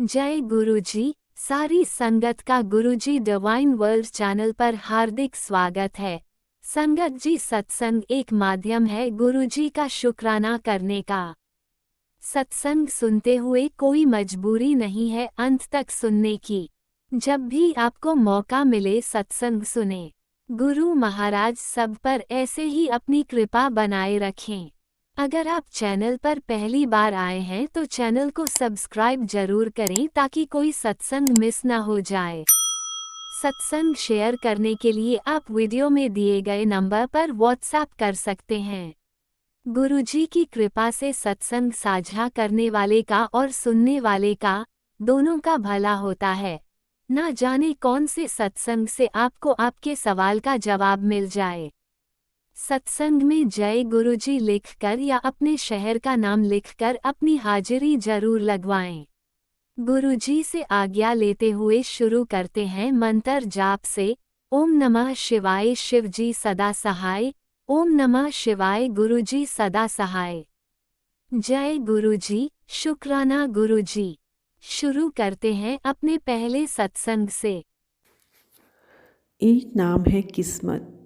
जय गुरुजी। सारी संगत का गुरुजी डिवाइन वर्ल्ड चैनल पर हार्दिक स्वागत है। संगत जी, सत्संग एक माध्यम है गुरुजी का शुक्राना करने का। सत्संग सुनते हुए कोई मजबूरी नहीं है अंत तक सुनने की। जब भी आपको मौका मिले सत्संग सुने। गुरु महाराज सब पर ऐसे ही अपनी कृपा बनाए रखें। अगर आप चैनल पर पहली बार आए हैं तो चैनल को सब्सक्राइब जरूर करें ताकि कोई सत्संग मिस ना हो जाए। सत्संग शेयर करने के लिए आप वीडियो में दिए गए नंबर पर व्हाट्सएप कर सकते हैं। गुरुजी की कृपा से सत्संग साझा करने वाले का और सुनने वाले का दोनों का भला होता है। ना जाने कौन से सत्संग से आपको आपके सवाल का जवाब मिल जाए। सत्संग में जय गुरुजी लिखकर या अपने शहर का नाम लिखकर अपनी हाजिरी जरूर लगवाएं। गुरुजी से आज्ञा लेते हुए शुरू करते हैं मंत्र जाप से। ओम नमः शिवाय शिवजी सदा सहाय। ओम नमः शिवाय गुरुजी सदा सहाय। जय गुरुजी, शुक्राना गुरुजी। शुरू करते हैं अपने पहले सत्संग से। एक नाम है किस्मत,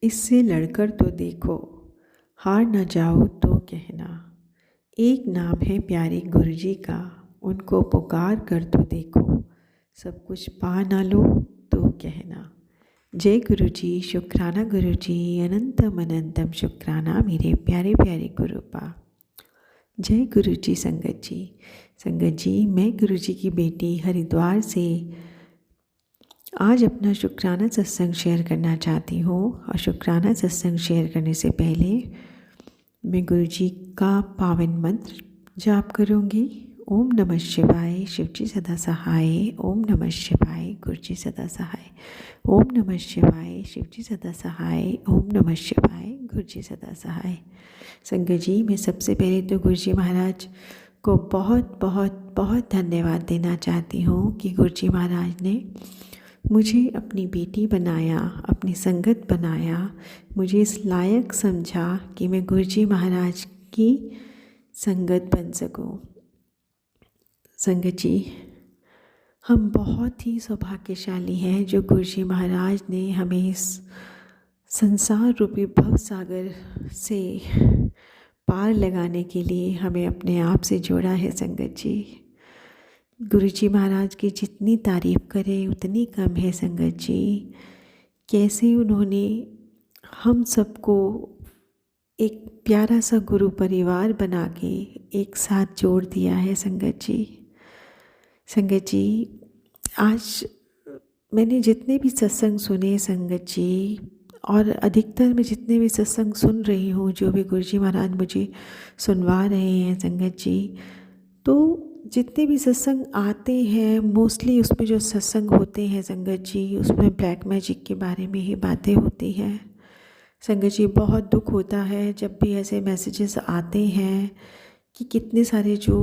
इससे लड़कर तो देखो, हार न जाओ तो कहना। एक नाम है प्यारे गुरुजी का, उनको पुकार कर तो देखो, सब कुछ पा ना लो तो कहना। जय गुरुजी, शुक्राना गुरुजी, अनंतम अनंतम शुक्राना मेरे प्यारे प्यारे गुरुपा। जय गुरुजी। संगत जी, मैं गुरुजी की बेटी हरिद्वार से आज अपना शुक्राना सत्संग शेयर करना चाहती हूँ। और शुक्राना सत्संग शेयर करने से पहले मैं गुरुजी का पावन मंत्र जाप करूँगी। ओम नमः शिवाय शिवजी सदा सहाय। ओम नमः शिवाय गुरुजी सदा सहाय। ओम नमः शिवाय शिवजी सदा सहाय। ओम नमः शिवाय गुरुजी सदा सहाय। संगत जी, मैं सबसे पहले तो गुरुजी महाराज को बहुत बहुत बहुत धन्यवाद देना चाहती हूँ कि गुरुजी महाराज ने मुझे अपनी बेटी बनाया, अपनी संगत बनाया, मुझे इस लायक समझा कि मैं गुरुजी महाराज की संगत बन सकूं। संगत जी, हम बहुत ही सौभाग्यशाली हैं जो गुरुजी महाराज ने हमें इस संसार रूपी भव सागर से पार लगाने के लिए हमें अपने आप से जोड़ा है। संगत जी, गुरुजी महाराज की जितनी तारीफ़ करें उतनी कम है। संगत जी, कैसे उन्होंने हम सबको एक प्यारा सा गुरु परिवार बना के एक साथ जोड़ दिया है। संगत जी, आज मैंने जितने भी सत्संग सुने संगत जी, और अधिकतर मैं जितने भी सत्संग सुन रही हूँ, जो भी गुरुजी महाराज मुझे सुनवा रहे हैं संगत जी, तो जितने भी सत्संग आते हैं मोस्टली उसमें जो सत्संग होते हैं संगत जी, उसमें ब्लैक मैजिक के बारे में ही बातें होती हैं। संगत जी, बहुत दुख होता है जब भी ऐसे मैसेजेस आते हैं कि कितने सारे जो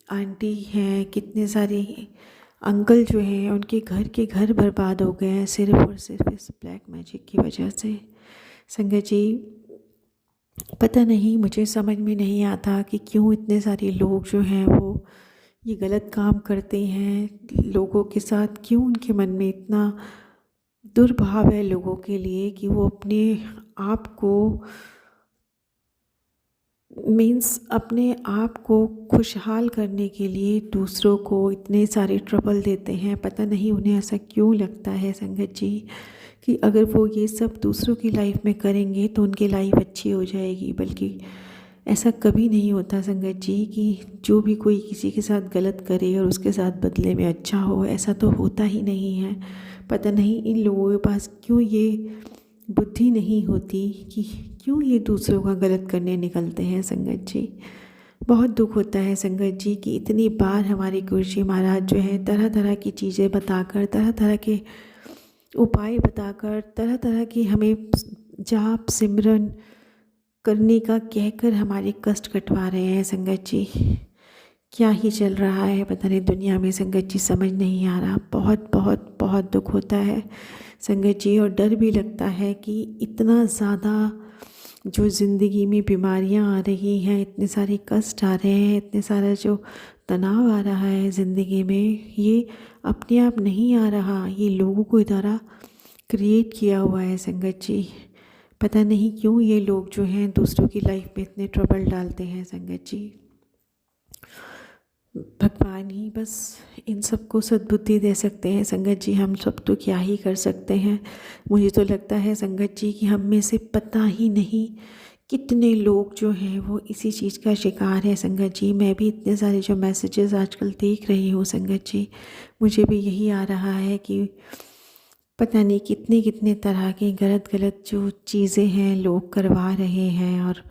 आंटी हैं, कितने सारे अंकल जो हैं, उनके घर के घर बर्बाद हो गए हैं सिर्फ और सिर्फ इस ब्लैक मैजिक की वजह से। संगत जी, पता नहीं, मुझे समझ में नहीं आता कि क्यों इतने सारे लोग जो हैं वो ये गलत काम करते हैं लोगों के साथ। क्यों उनके मन में इतना दुर्भाव है लोगों के लिए कि वो अपने आप को अपने आप को खुशहाल करने के लिए दूसरों को इतने सारे ट्रबल देते हैं। पता नहीं उन्हें ऐसा क्यों लगता है संगत जी कि अगर वो ये सब दूसरों की लाइफ में करेंगे तो उनकी लाइफ अच्छी हो जाएगी। बल्कि ऐसा कभी नहीं होता संगत जी कि जो भी कोई किसी के साथ गलत करे और उसके साथ बदले में अच्छा हो, ऐसा तो होता ही नहीं है। पता नहीं इन लोगों के पास क्यों ये बुद्धि नहीं होती कि क्यों ये दूसरों का गलत करने निकलते हैं। संगत जी, बहुत दुख होता है संगत जी कि इतनी बार हमारे गुरुजी महाराज जो है तरह तरह की चीज़ें बताकर, तरह तरह के उपाय बताकर, तरह तरह की हमें जाप सिमरन करने का कहकर हमारे कष्ट कटवा रहे हैं। संगत जी, क्या ही चल रहा है पता नहीं दुनिया में संगत जी, समझ नहीं आ रहा। बहुत बहुत बहुत दुख होता है संगत जी, और डर भी लगता है कि इतना ज़्यादा जो ज़िंदगी में बीमारियां आ रही हैं, इतने सारे कष्ट आ रहे हैं, इतने सारा जो तनाव आ रहा है ज़िंदगी में, ये अपने आप नहीं आ रहा, ये लोगों के द्वारा क्रिएट किया हुआ है संगत जी। पता नहीं क्यों ये लोग जो हैं दूसरों की लाइफ में इतने ट्रबल डालते हैं संगत जी। भगवान ही बस इन सबको सद्बुद्धि दे सकते हैं संगत जी, हम सब तो क्या ही कर सकते हैं। मुझे तो लगता है संगत जी कि हम में से पता ही नहीं कितने लोग जो हैं वो इसी चीज़ का शिकार है संगत जी। मैं भी इतने सारे जो मैसेजेस आजकल देख रही हूँ संगत जी, मुझे भी यही आ रहा है कि पता नहीं कितने कितने तरह की गलत गलत जो चीज़ें हैं लोग करवा रहे हैं, और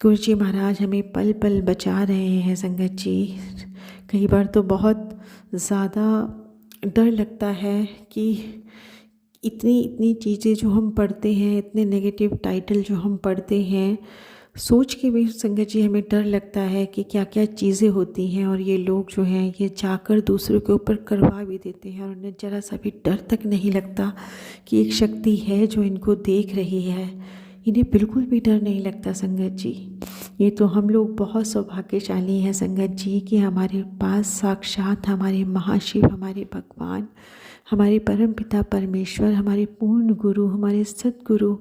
गुरु जी महाराज हमें पल पल बचा रहे हैं संगत जी। कई बार तो बहुत ज़्यादा डर लगता है कि इतनी इतनी चीज़ें जो हम पढ़ते हैं, इतने नेगेटिव टाइटल जो हम पढ़ते हैं, सोच के भी संगत जी हमें डर लगता है कि क्या क्या चीज़ें होती हैं, और ये लोग जो हैं ये जाकर दूसरों के ऊपर करवा भी देते हैं, और उन्हें ज़रा सा भी डर तक नहीं लगता कि एक शक्ति है जो इनको देख रही है। इन्हें बिल्कुल भी डर नहीं लगता संगत जी। ये तो हम लोग बहुत सौभाग्यशाली हैं संगत जी कि हमारे पास साक्षात हमारे महाशिव, हमारे भगवान, हमारे परम पिता परमेश्वर, हमारे पूर्ण गुरु, हमारे सतगुरु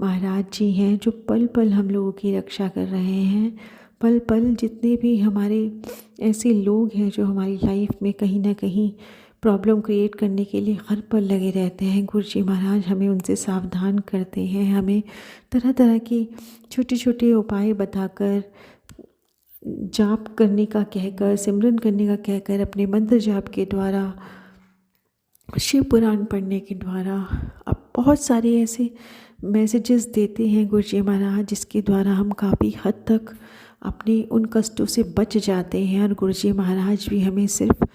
महाराज जी हैं जो पल पल हम लोगों की रक्षा कर रहे हैं। पल पल जितने भी हमारे ऐसे लोग हैं जो हमारी लाइफ में कहीं ना कहीं प्रॉब्लम क्रिएट करने के लिए हर पल लगे रहते हैं, गुरु जी महाराज हमें उनसे सावधान करते हैं, हमें तरह तरह की छोटे छोटे उपाय बताकर, जाप करने का कहकर, सिमरन करने का कहकर, अपने मंत्र जाप के द्वारा, शिव पुराण पढ़ने के द्वारा, अब बहुत सारे ऐसे मैसेजेस देते हैं गुरु जी महाराज जिसके द्वारा हम काफ़ी हद तक अपने उन कष्टों से बच जाते हैं। और गुरु जी महाराज भी हमें सिर्फ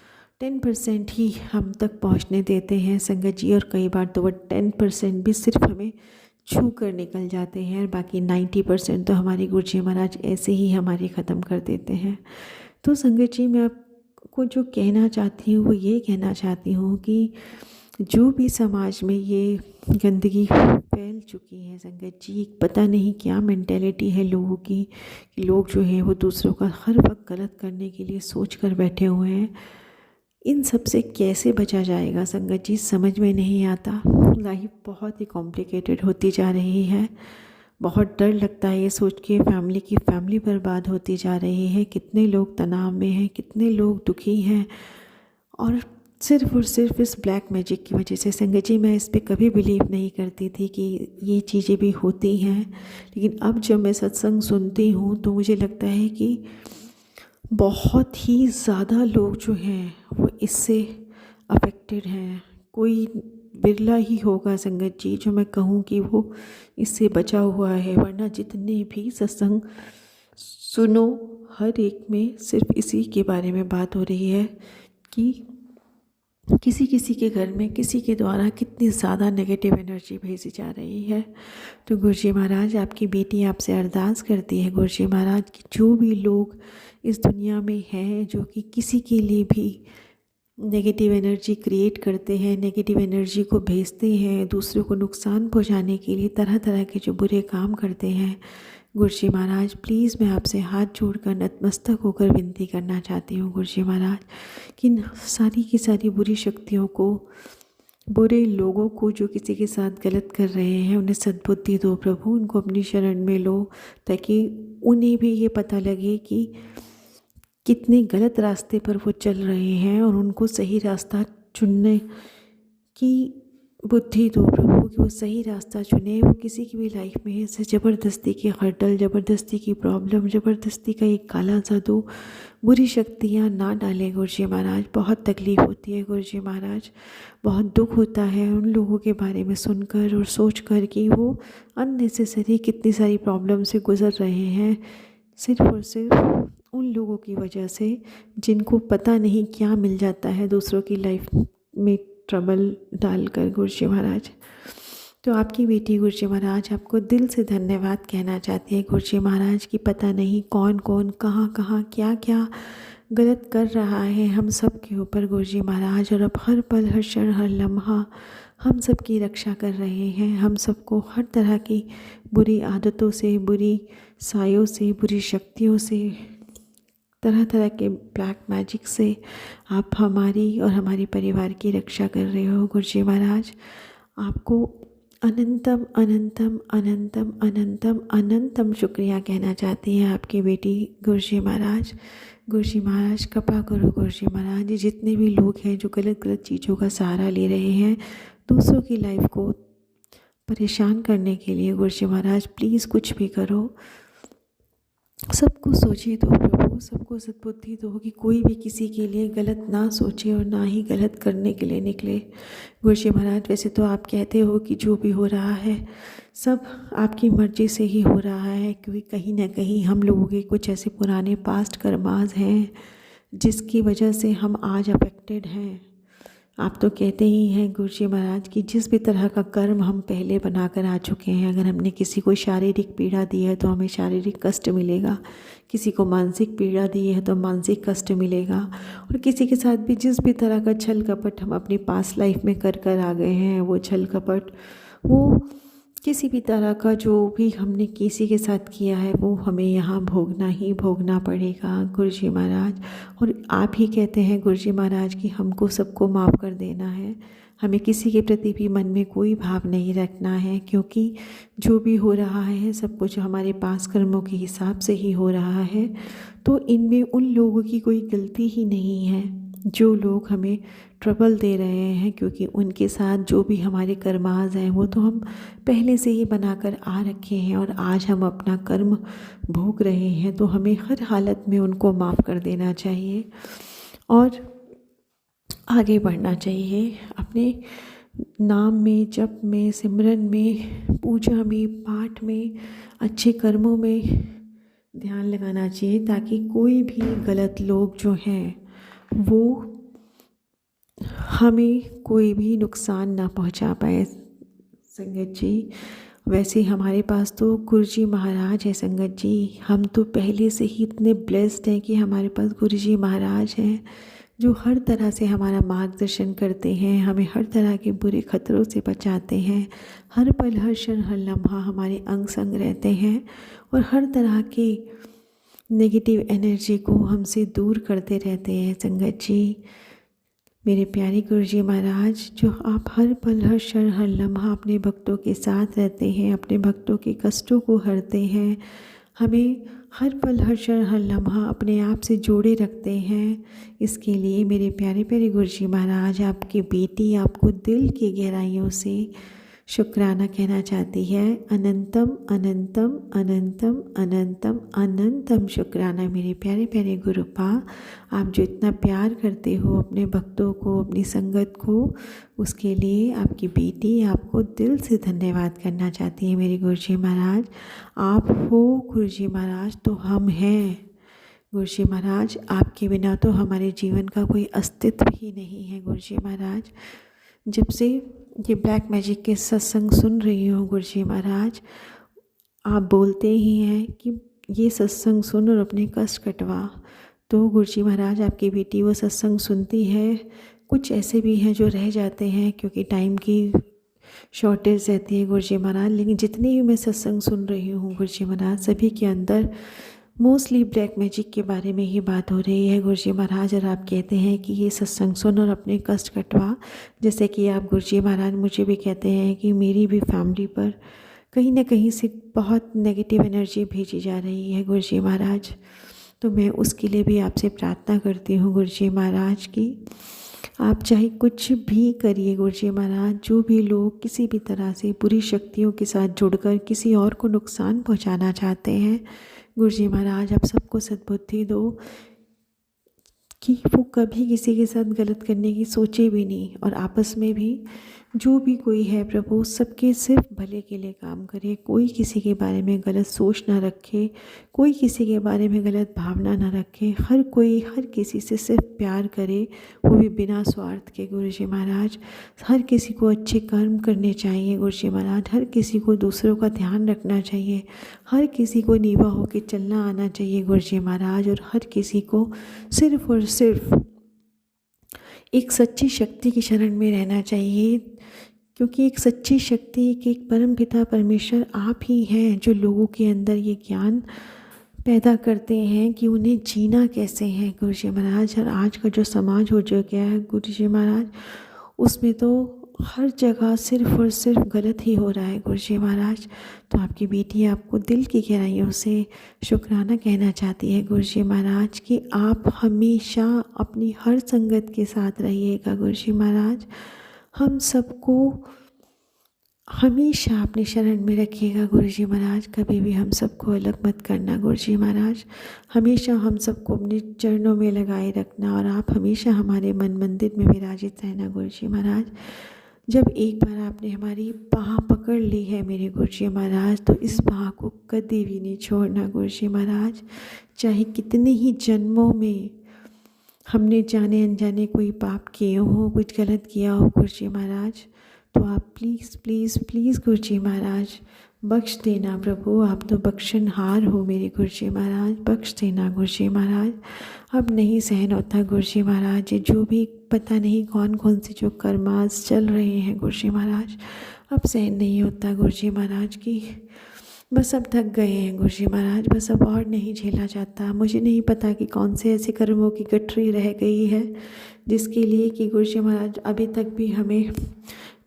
10% ही हम तक पहुंचने देते हैं संगत जी, और कई बार तो वो 10% भी सिर्फ हमें छू कर निकल जाते हैं, और बाकी 90% तो हमारे गुरु जी महाराज ऐसे ही हमारे ख़त्म कर देते हैं। तो संगत जी मैं आपको जो कहना चाहती हूँ वो ये कहना चाहती हूँ कि जो भी समाज में ये गंदगी फैल चुकी है संगत जी, पता नहीं क्या मेंटेलिटी है लोगों की कि लोग जो हैं वो दूसरों का हर वक्त गलत करने के लिए सोच कर बैठे हुए हैं। इन सब से कैसे बचा जाएगा संगत जी, समझ में नहीं आता। लाइफ बहुत ही कॉम्प्लिकेटेड होती जा रही है। बहुत डर लगता है ये सोच के, फैमिली की फैमिली बर्बाद होती जा रही है, कितने लोग तनाव में हैं, कितने लोग दुखी हैं, और सिर्फ इस ब्लैक मैजिक की वजह से। संगत जी मैं इस पे कभी बिलीव नहीं करती थी कि ये चीज़ें भी होती हैं, लेकिन अब जब मैं सत्संग सुनती हूँ तो मुझे लगता है कि बहुत ही ज़्यादा लोग जो हैं वो इससे अफेक्टेड हैं। कोई बिरला ही होगा संगत जी जो मैं कहूँ कि वो इससे बचा हुआ है, वरना जितने भी सत्संग सुनो हर एक में सिर्फ इसी के बारे में बात हो रही है कि किसी किसी के घर में किसी के द्वारा कितनी ज़्यादा नेगेटिव एनर्जी भेजी जा रही है। तो गुरु जी महाराज आपकी बेटी आपसे अरदास करती है गुरु जी महाराज कि जो भी लोग इस दुनिया में हैं जो कि किसी के लिए भी नेगेटिव एनर्जी क्रिएट करते हैं, नेगेटिव एनर्जी को भेजते हैं, दूसरों को नुकसान पहुंचाने के लिए तरह तरह के जो बुरे काम करते हैं, गुरु जी महाराज प्लीज़ मैं आपसे हाथ जोड़कर नतमस्तक होकर विनती करना चाहती हूँ गुरु जी महाराज कि सारी की सारी बुरी शक्तियों को, बुरे लोगों को जो किसी के साथ गलत कर रहे हैं उन्हें सद्बुद्धि दो प्रभु, उनको अपनी शरण में लो, ताकि उन्हें भी ये पता लगे कि कितने गलत रास्ते पर वो चल रहे हैं, और उनको सही रास्ता चुनने की बुद्धि दो प्रभु कि वो सही रास्ता चुने। वो किसी की भी लाइफ में ऐसे ज़बरदस्ती की हर्डल, ज़बरदस्ती की प्रॉब्लम, ज़बरदस्ती का एक काला जादू, बुरी शक्तियाँ ना डालें गुरु जी महाराज। बहुत तकलीफ़ होती है गुरु जी महाराज, बहुत दुख होता है उन लोगों के बारे में सुनकर और सोच कर कि वो अननेसेसरी कितनी सारी प्रॉब्लम से गुज़र रहे हैं, सिर्फ और सिर्फ उन लोगों की वजह से जिनको पता नहीं क्या मिल जाता है दूसरों की लाइफ में ट्रबल डालकर गुरु जी महाराज। तो आपकी बेटी गुरु जी महाराज आपको दिल से धन्यवाद कहना चाहती है गुरु जी महाराज कि पता नहीं कौन कौन कहाँ कहाँ क्या क्या गलत कर रहा है हम सब के ऊपर गुरु जी महाराज, और अब हर पल हर क्षण हर लम्हा हम सब की रक्षा कर रहे हैं। हम सबको हर तरह की बुरी आदतों से, बुरी सायों से, बुरी शक्तियों से, तरह तरह के ब्लैक मैजिक से आप हमारी और हमारे परिवार की रक्षा कर रहे हो गुरुजी महाराज। आपको अनंतम अनंतम अनंतम अनंतम अनंतम शुक्रिया कहना चाहती है आपकी बेटी गुरुजी महाराज। गुरुजी महाराज कृपा करो गुरुजी महाराज, जितने भी लोग हैं जो गलत गलत चीज़ों का सहारा ले रहे हैं दूसरों की लाइफ को परेशान करने के लिए, गुरुजी महाराज प्लीज़ कुछ भी करो, सबको सोचिए दो प्रभु, सबको सद्बुद्धि दो कि कोई भी किसी के लिए गलत ना सोचे और ना ही गलत करने के लिए निकले। गुरुजी महाराज वैसे तो आप कहते हो कि जो भी हो रहा है सब आपकी मर्ज़ी से ही हो रहा है, क्योंकि कहीं ना कहीं हम लोगों के कुछ ऐसे पुराने पास्ट कर्मास हैं जिसकी वजह से हम आज अफेक्टेड हैं। आप तो कहते ही हैं गुरुजी महाराज कि जिस भी तरह का कर्म हम पहले बनाकर आ चुके हैं, अगर हमने किसी को शारीरिक पीड़ा दी है तो हमें शारीरिक कष्ट मिलेगा, किसी को मानसिक पीड़ा दी है तो मानसिक कष्ट मिलेगा, और किसी के साथ भी जिस भी तरह का छल कपट हम अपनी पास्ट लाइफ में कर कर आ गए हैं, वो छल कपट, वो किसी भी तरह का जो भी हमने किसी के साथ किया है वो हमें यहाँ भोगना ही भोगना पड़ेगा गुरुजी महाराज। और आप ही कहते हैं गुरुजी महाराज कि हमको सबको माफ़ कर देना है, हमें किसी के प्रति भी मन में कोई भाव नहीं रखना है, क्योंकि जो भी हो रहा है सब कुछ हमारे पास कर्मों के हिसाब से ही हो रहा है। तो इनमें उन लोगों की कोई गलती ही नहीं है जो लोग हमें ट्रबल दे रहे हैं, क्योंकि उनके साथ जो भी हमारे कर्माज हैं वो तो हम पहले से ही बनाकर आ रखे हैं और आज हम अपना कर्म भोग रहे हैं। तो हमें हर हालत में उनको माफ़ कर देना चाहिए और आगे बढ़ना चाहिए, अपने नाम में, जप में, सिमरन में, पूजा में, पाठ में, अच्छे कर्मों में ध्यान लगाना चाहिए, ताकि कोई भी गलत लोग जो हैं वो हमें कोई भी नुकसान ना पहुंचा पाए। संगत जी वैसे हमारे पास तो गुरुजी महाराज है संगत जी, हम तो पहले से ही इतने ब्लेस्ड हैं कि हमारे पास गुरुजी महाराज हैं जो हर तरह से हमारा मार्गदर्शन करते हैं, हमें हर तरह के बुरे खतरों से बचाते हैं, हर पल हर क्षण हर लम्हा हमारे अंग संग रहते हैं और हर तरह के नेगेटिव एनर्जी को हमसे दूर करते रहते हैं। संगत जी मेरे प्यारे गुरुजी महाराज, जो आप हर पल हर क्षण हर लम्हा अपने भक्तों के साथ रहते हैं, अपने भक्तों के कष्टों को हरते हैं, हमें हर पल हर क्षण हर लम्हा अपने आप से जोड़े रखते हैं, इसके लिए मेरे प्यारे प्यारे गुरुजी महाराज आपकी बेटी आपको दिल की गहराइयों से शुक्राना कहना चाहती है। अनंतम अनंतम अनंतम अनंतम अनंतम शुक्राना मेरे प्यारे प्यारे गुरुपा, आप जो इतना प्यार करते हो अपने भक्तों को, अपनी संगत को, उसके लिए आपकी बेटी आपको दिल से धन्यवाद करना चाहती है। मेरे गुरुजी महाराज आप हो गुरुजी महाराज तो हम हैं गुरुजी महाराज, आपके बिना तो हमारे जीवन का कोई अस्तित्व ही नहीं है गुरुजी महाराज। जब से ये ब्लैक मैजिक के सत्संग सुन रही हूँ गुरुजी महाराज, आप बोलते ही हैं कि ये सत्संग सुन और अपने कष्ट कटवा, तो गुरुजी महाराज आपकी बेटी वो सत्संग सुनती है। कुछ ऐसे भी हैं जो रह जाते हैं क्योंकि टाइम की शॉर्टेज रहती है गुरुजी महाराज, लेकिन जितनी भी मैं सत्संग सुन रही हूँ गुरुजी महाराज सभी के अंदर मोस्टली ब्लैक मैजिक के बारे में ही बात हो रही है गुरुजी महाराज। और आप कहते हैं कि ये सत्संग सुन और अपने कष्ट कटवा, जैसे कि आप गुरुजी महाराज मुझे भी कहते हैं कि मेरी भी फैमिली पर कहीं ना कहीं से बहुत नेगेटिव एनर्जी भेजी जा रही है गुरुजी महाराज, तो मैं उसके लिए भी आपसे प्रार्थना करती हूँ गुरुजी महाराज की आप चाहे कुछ भी करिए गुरुजी महाराज, जो भी लोग किसी भी तरह से बुरी शक्तियों के साथ जुड़कर किसी और को नुकसान पहुंचाना चाहते हैं, गुरुजी महाराज आप सबको सद्बुद्धि दो कि वो कभी किसी के साथ गलत करने की सोचे भी नहीं, और आपस में भी जो भी कोई है प्रभु सबके सिर्फ भले के लिए काम करे, कोई किसी के बारे में गलत सोच ना रखे, कोई किसी के बारे में गलत भावना ना रखे, हर कोई हर किसी से सिर्फ प्यार करे, वो भी बिना स्वार्थ के गुरुजी महाराज। हर किसी को अच्छे कर्म करने चाहिए गुरुजी महाराज, हर किसी को दूसरों का ध्यान रखना चाहिए, हर किसी को नीवा होकर चलना आना चाहिए गुरुजी महाराज, और हर किसी को सिर्फ और सिर्फ एक सच्ची शक्ति की शरण में रहना चाहिए, क्योंकि एक सच्ची शक्ति एक परम पिता परमेश्वर आप ही हैं जो लोगों के अंदर ये ज्ञान पैदा करते हैं कि उन्हें जीना कैसे है गुरुजी महाराज। और आज का जो समाज हो जो गया है गुरुजी महाराज, उसमें तो हर जगह सिर्फ़ और सिर्फ गलत ही हो रहा है गुरुजी महाराज। तो आपकी बेटी आपको दिल की गहराइयों से शुक्राना कहना चाहती है गुरुजी महाराज कि आप हमेशा अपनी हर संगत के साथ रहिएगा गुरुजी महाराज। हम सबको हमेशा अपने शरण में रखिएगा गुरुजी महाराज। कभी भी हम सबको अलग मत करना गुरुजी महाराज। हमेशा हम सबको अपने चरणों में लगाए रखना और आप हमेशा हमारे मन मंदिर में विराजित रहना गुरुजी महाराज। जब एक बार आपने हमारी बाह पकड़ ली है मेरे गुरुजी महाराज, तो इस बाह को कभी भी नहीं छोड़ना गुरुजी महाराज। चाहे कितने ही जन्मों में हमने जाने अनजाने कोई पाप किए हो, कुछ गलत किया हो गुरुजी महाराज, तो आप प्लीज़ प्लीज़ प्लीज़ गुरुजी महाराज बख्श देना प्रभु। आप तो बख्शनहार हो मेरे गुरुजी महाराज, बख्श देना गुरुजी महाराज। अब नहीं सहन होता गुरुजी महाराज, ये जो भी पता नहीं कौन कौन से जो कर्मास चल रहे हैं गुरुजी महाराज, अब सहन नहीं होता गुरुजी महाराज की। बस अब थक गए हैं गुरुजी महाराज, बस अब और नहीं झेला जाता। मुझे नहीं पता कि कौन से ऐसे कर्मों की गठरी रह गई है जिसके लिए कि गुरुजी महाराज अभी तक भी हमें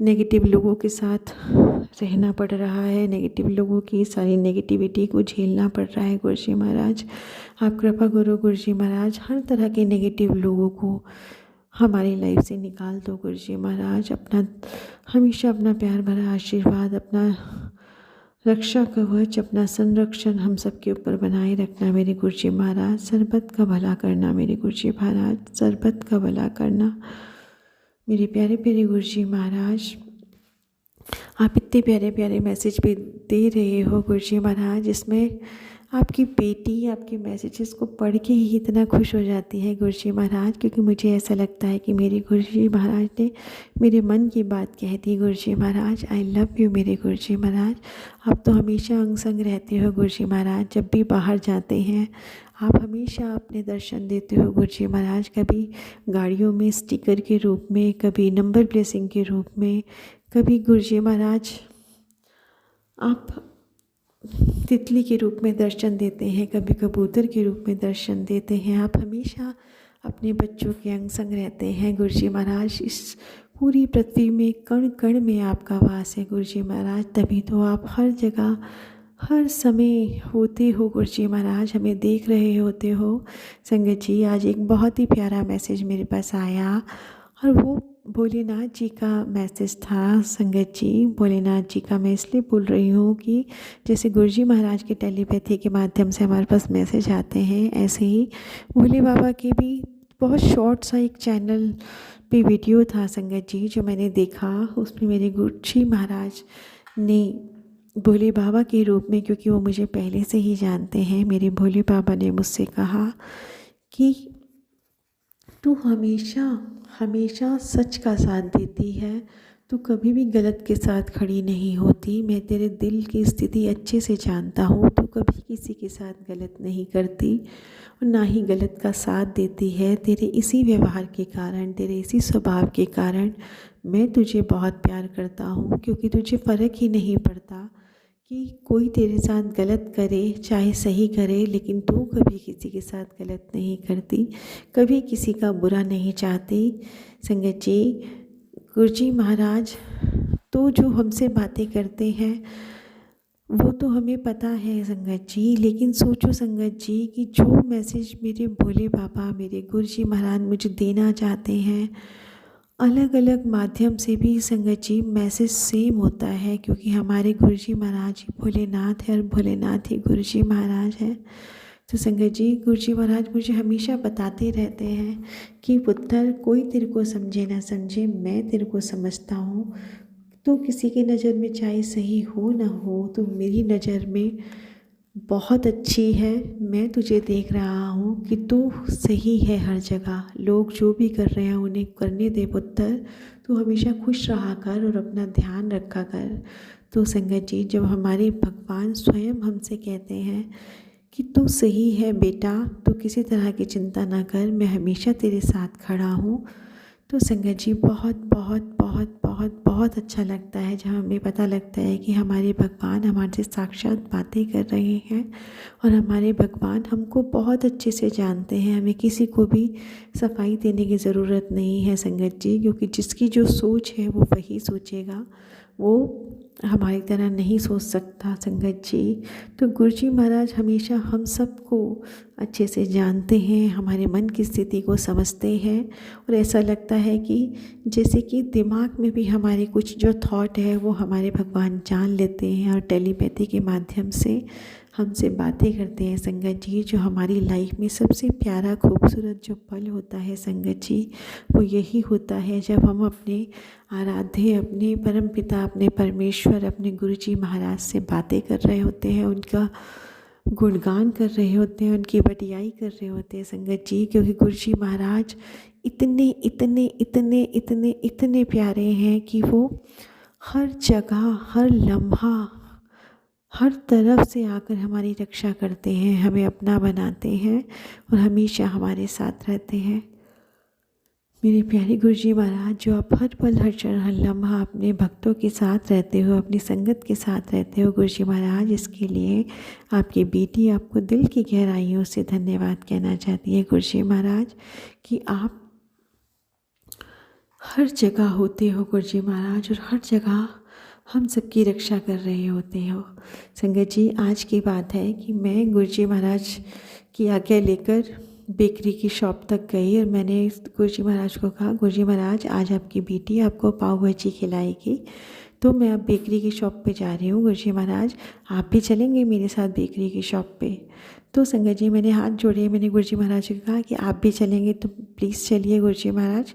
नेगेटिव लोगों के साथ रहना पड़ रहा है, नेगेटिव लोगों की सारी नेगेटिविटी को झेलना पड़ रहा है गुरुजी महाराज। आप कृपा करो गुरुजी महाराज, हर तरह के नेगेटिव लोगों को हमारी लाइफ से निकाल दो गुरुजी महाराज। अपना हमेशा अपना प्यार भरा आशीर्वाद, अपना रक्षा कवच, अपना संरक्षण हम सबके ऊपर बनाए रखना मेरे गुरुजी महाराज। सरबत का भला करना मेरे गुरुजी महाराज, सरबत का भला करना मेरे प्यारे प्यारे गुरुजी महाराज। आप इतने प्यारे प्यारे मैसेज भी दे रहे हो गुरुजी महाराज, जिसमें आपकी बेटी आपके मैसेजेस को पढ़ के ही इतना खुश हो जाती है गुरुजी महाराज, क्योंकि मुझे ऐसा लगता है कि मेरे गुरुजी महाराज ने मेरे मन की बात कह दी गुरुजी महाराज। आई लव यू मेरे गुरुजी महाराज। आप तो हमेशा अंग संग रहते हो गुरुजी महाराज, जब भी बाहर जाते हैं आप हमेशा अपने दर्शन देते हो गुरुजी महाराज। कभी गाड़ियों में स्टिकर के रूप में, कभी नंबर प्लेसिंग के रूप में, कभी गुरुजी महाराज आप तितली के रूप में दर्शन देते हैं, कभी कबूतर के रूप में दर्शन देते हैं। आप हमेशा अपने बच्चों के अंग संग रहते हैं गुरुजी महाराज। इस पूरी पृथ्वी में कण कण में आपका वास है गुरुजी महाराज, तभी तो आप हर जगह हर समय होते हो गुरुजी महाराज, हमें देख रहे होते हो। संगत जी, आज एक बहुत ही प्यारा मैसेज मेरे पास आया और वो भोलेनाथ जी का मैसेज था। संगत जी, भोलेनाथ जी का मैं इसलिए बोल रही हूँ कि जैसे गुरुजी महाराज के टेलीपैथी के माध्यम से हमारे पास मैसेज आते हैं, ऐसे ही भोले बाबा के भी बहुत शॉर्ट सा एक चैनल पे वीडियो था संगत जी, जो मैंने देखा। उसमें मेरे गुरुजी महाराज ने भोले बाबा के रूप में, क्योंकि वो मुझे पहले से ही जानते हैं, मेरे भोले बाबा ने मुझसे कहा कि तू हमेशा हमेशा सच का साथ देती है, तू कभी भी गलत के साथ खड़ी नहीं होती। मैं तेरे दिल की स्थिति अच्छे से जानता हूँ, तू कभी किसी के साथ गलत नहीं करती और ना ही गलत का साथ देती है। तेरे इसी व्यवहार के कारण, तेरे इसी स्वभाव के कारण मैं तुझे बहुत प्यार करता हूँ, क्योंकि तुझे फ़र्क ही नहीं पड़ता कि कोई तेरे साथ गलत करे चाहे सही करे, लेकिन तू कभी किसी के साथ गलत नहीं करती, कभी किसी का बुरा नहीं चाहती। संगत जी, गुरुजी महाराज तो जो हमसे बातें करते हैं वो तो हमें पता है संगत जी, लेकिन सोचो संगत जी कि जो मैसेज मेरे भोले बाबा, मेरे गुरुजी महाराज मुझे देना चाहते हैं, अलग अलग माध्यम से भी संगत जी मैसेज सेम होता है, क्योंकि हमारे गुरुजी महाराज ही भोलेनाथ है और भोलेनाथ ही गुरुजी महाराज है। तो संगत जी, गुरुजी महाराज मुझे हमेशा बताते रहते हैं कि पुत्र, कोई तेरे को समझे ना समझे, मैं तेरे को समझता हूँ। तो किसी की नज़र में चाहे सही हो ना हो, तो मेरी नज़र में बहुत अच्छी है। मैं तुझे देख रहा हूँ कि तू सही है हर जगह। लोग जो भी कर रहे हैं उन्हें करने दे पुत्र, तू हमेशा खुश रहा कर और अपना ध्यान रखा कर। तो संगत जी, जब हमारे भगवान स्वयं हमसे कहते हैं कि तू सही है बेटा, तू किसी तरह की चिंता ना कर, मैं हमेशा तेरे साथ खड़ा हूँ, तो संगत जी बहुत बहुत बहुत बहुत बहुत अच्छा लगता है जब हमें पता लगता है कि हमारे भगवान हमारे से साक्षात बातें कर रहे हैं और हमारे भगवान हमको बहुत अच्छे से जानते हैं। हमें किसी को भी सफाई देने की ज़रूरत नहीं है संगत जी, क्योंकि जिसकी जो सोच है वो वही सोचेगा, वो हमारी तरह नहीं सोच सकता संगत जी। तो गुरु जी महाराज हमेशा हम सबको अच्छे से जानते हैं, हमारे मन की स्थिति को समझते हैं और ऐसा लगता है कि जैसे कि दिमाग में भी हमारे कुछ जो थॉट है वो हमारे भगवान जान लेते हैं और टेलीपैथी के माध्यम से हमसे बातें करते हैं संगत जी। जो हमारी लाइफ में सबसे प्यारा खूबसूरत जो पल होता है संगत जी, वो यही होता है जब हम अपने आराध्य, अपने परमपिता, अपने परमेश्वर, अपने गुरु जी महाराज से बातें कर रहे होते हैं, उनका गुणगान कर रहे होते हैं, उनकी बड़ाई कर रहे होते हैं संगत जी। क्योंकि गुरु जी महाराज इतने इतने इतने इतने इतने प्यारे हैं कि वो हर जगह, हर लम्हा, हर तरफ से आकर हमारी रक्षा करते हैं, हमें अपना बनाते हैं और हमेशा हमारे साथ रहते हैं। मेरे प्यारे गुरु जी महाराज, जो आप हर पल, हर क्षण, हर लम्हा अपने भक्तों के साथ रहते हो, अपनी संगत के साथ रहते हो गुरु जी महाराज, इसके लिए आपकी बेटी आपको दिल की गहराइयों से धन्यवाद कहना चाहती है गुरु जी महाराज, कि आप हर जगह होते हो गुरु जी महाराज और हर जगह हम सबकी रक्षा कर रहे होते हो। संगत जी, आज की बात है कि मैं गुरु जी महाराज की आज्ञा लेकर बेकरी की शॉप तक गई और मैंने गुरु जी महाराज को कहा, गुरु जी महाराज आज आपकी बेटी आपको पाव भाजी खिलाएगी, तो मैं अब बेकरी की शॉप पे जा रही हूँ, गुरु जी महाराज आप भी चलेंगे मेरे साथ बेकरी की शॉप पे। तो संगत जी, मैंने हाथ जोड़े, मैंने गुरु जी महाराज को कहा कि आप भी चलेंगे तो प्लीज़ चलिए गुरु जी महाराज।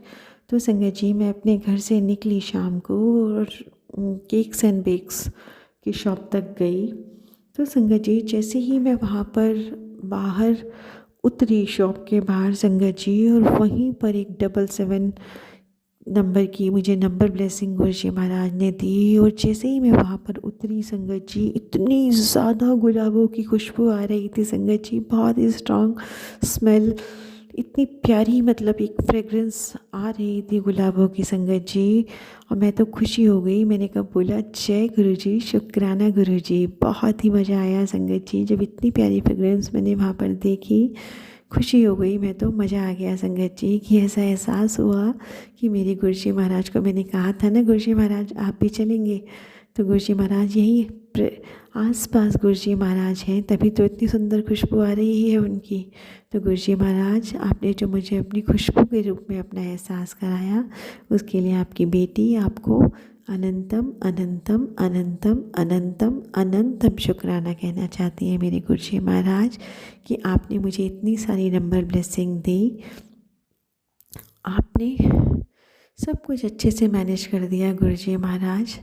तो संगत जी, मैं अपने घर से निकली शाम को और केक्स एंड बेक्स की शॉप तक गई। तो संगत जी, जैसे ही मैं वहाँ पर बाहर उतरी शॉप के बाहर संगत जी, और वहीं पर एक 777 नंबर की मुझे नंबर ब्लेसिंग गुरु जी महाराज ने दी। और जैसे ही मैं वहाँ पर उतरी संगत जी, इतनी ज़्यादा गुलाबों की खुशबू आ रही थी संगत जी, बहुत ही स्ट्रॉन्ग स्मेल, इतनी प्यारी मतलब एक फ्रेगरेंस आ रही थी गुलाबों की संगत जी। और मैं तो खुशी हो गई, मैंने कहा बोला जय गुरु जी, शुक्राना गुरु जी। बहुत ही मज़ा आया संगत जी, जब इतनी प्यारी फ्रेगरेंस मैंने वहाँ पर देखी, खुशी हो गई, मैं तो मज़ा आ गया संगत जी। कि ऐसा एहसास हुआ कि मेरे गुरु जी महाराज को मैंने कहा था ना गुरु जी महाराज आप भी चलेंगे, तो गुरु जी महाराज यहीं आस पास गुरु जी महाराज हैं, तभी तो इतनी सुंदर खुशबू आ रही है उनकी। तो गुरु जी महाराज, आपने जो मुझे अपनी खुशबू के रूप में अपना एहसास कराया, उसके लिए आपकी बेटी आपको अनंतम अनंतम अनंतम अनंतम अनंतम शुक्राना कहना चाहती है मेरे गुरु जी महाराज, कि आपने मुझे इतनी सारी नंबर ब्लेसिंग दी। आपने सब कुछ अच्छे से मैनेज कर दिया गुरु जी महाराज।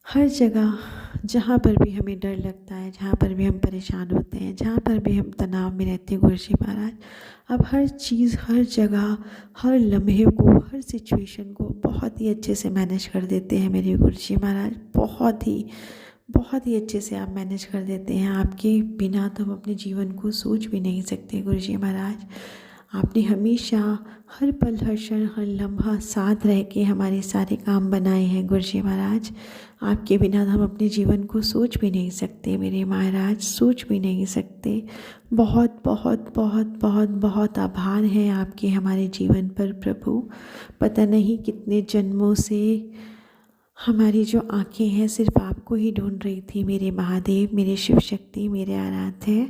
हर जगह जहाँ पर भी हमें डर लगता है, जहाँ पर भी हम परेशान होते हैं, जहाँ पर भी हम तनाव में रहते हैं गुरु जी महाराज, अब हर चीज़, हर जगह, हर लम्हे को, हर सिचुएशन को बहुत ही अच्छे से मैनेज कर देते हैं मेरे गुरु जी महाराज। बहुत ही अच्छे से आप मैनेज कर देते हैं। आपके बिना तो हम अपने जीवन को सोच भी नहीं सकते गुरु जी महाराज। आपने हमेशा हर पल, हर क्षण, हर लम्हा साथ रह के हमारे सारे काम बनाए हैं गुरु जी महाराज। आपके बिना हम अपने जीवन को सोच भी नहीं सकते मेरे महाराज, सोच भी नहीं सकते। बहुत बहुत बहुत बहुत बहुत आभार है आपके हमारे जीवन पर प्रभु। पता नहीं कितने जन्मों से हमारी जो आँखें हैं सिर्फ आपको ही ढूंढ रही थी मेरे महादेव, मेरे शिव शक्ति, मेरे आराध्य।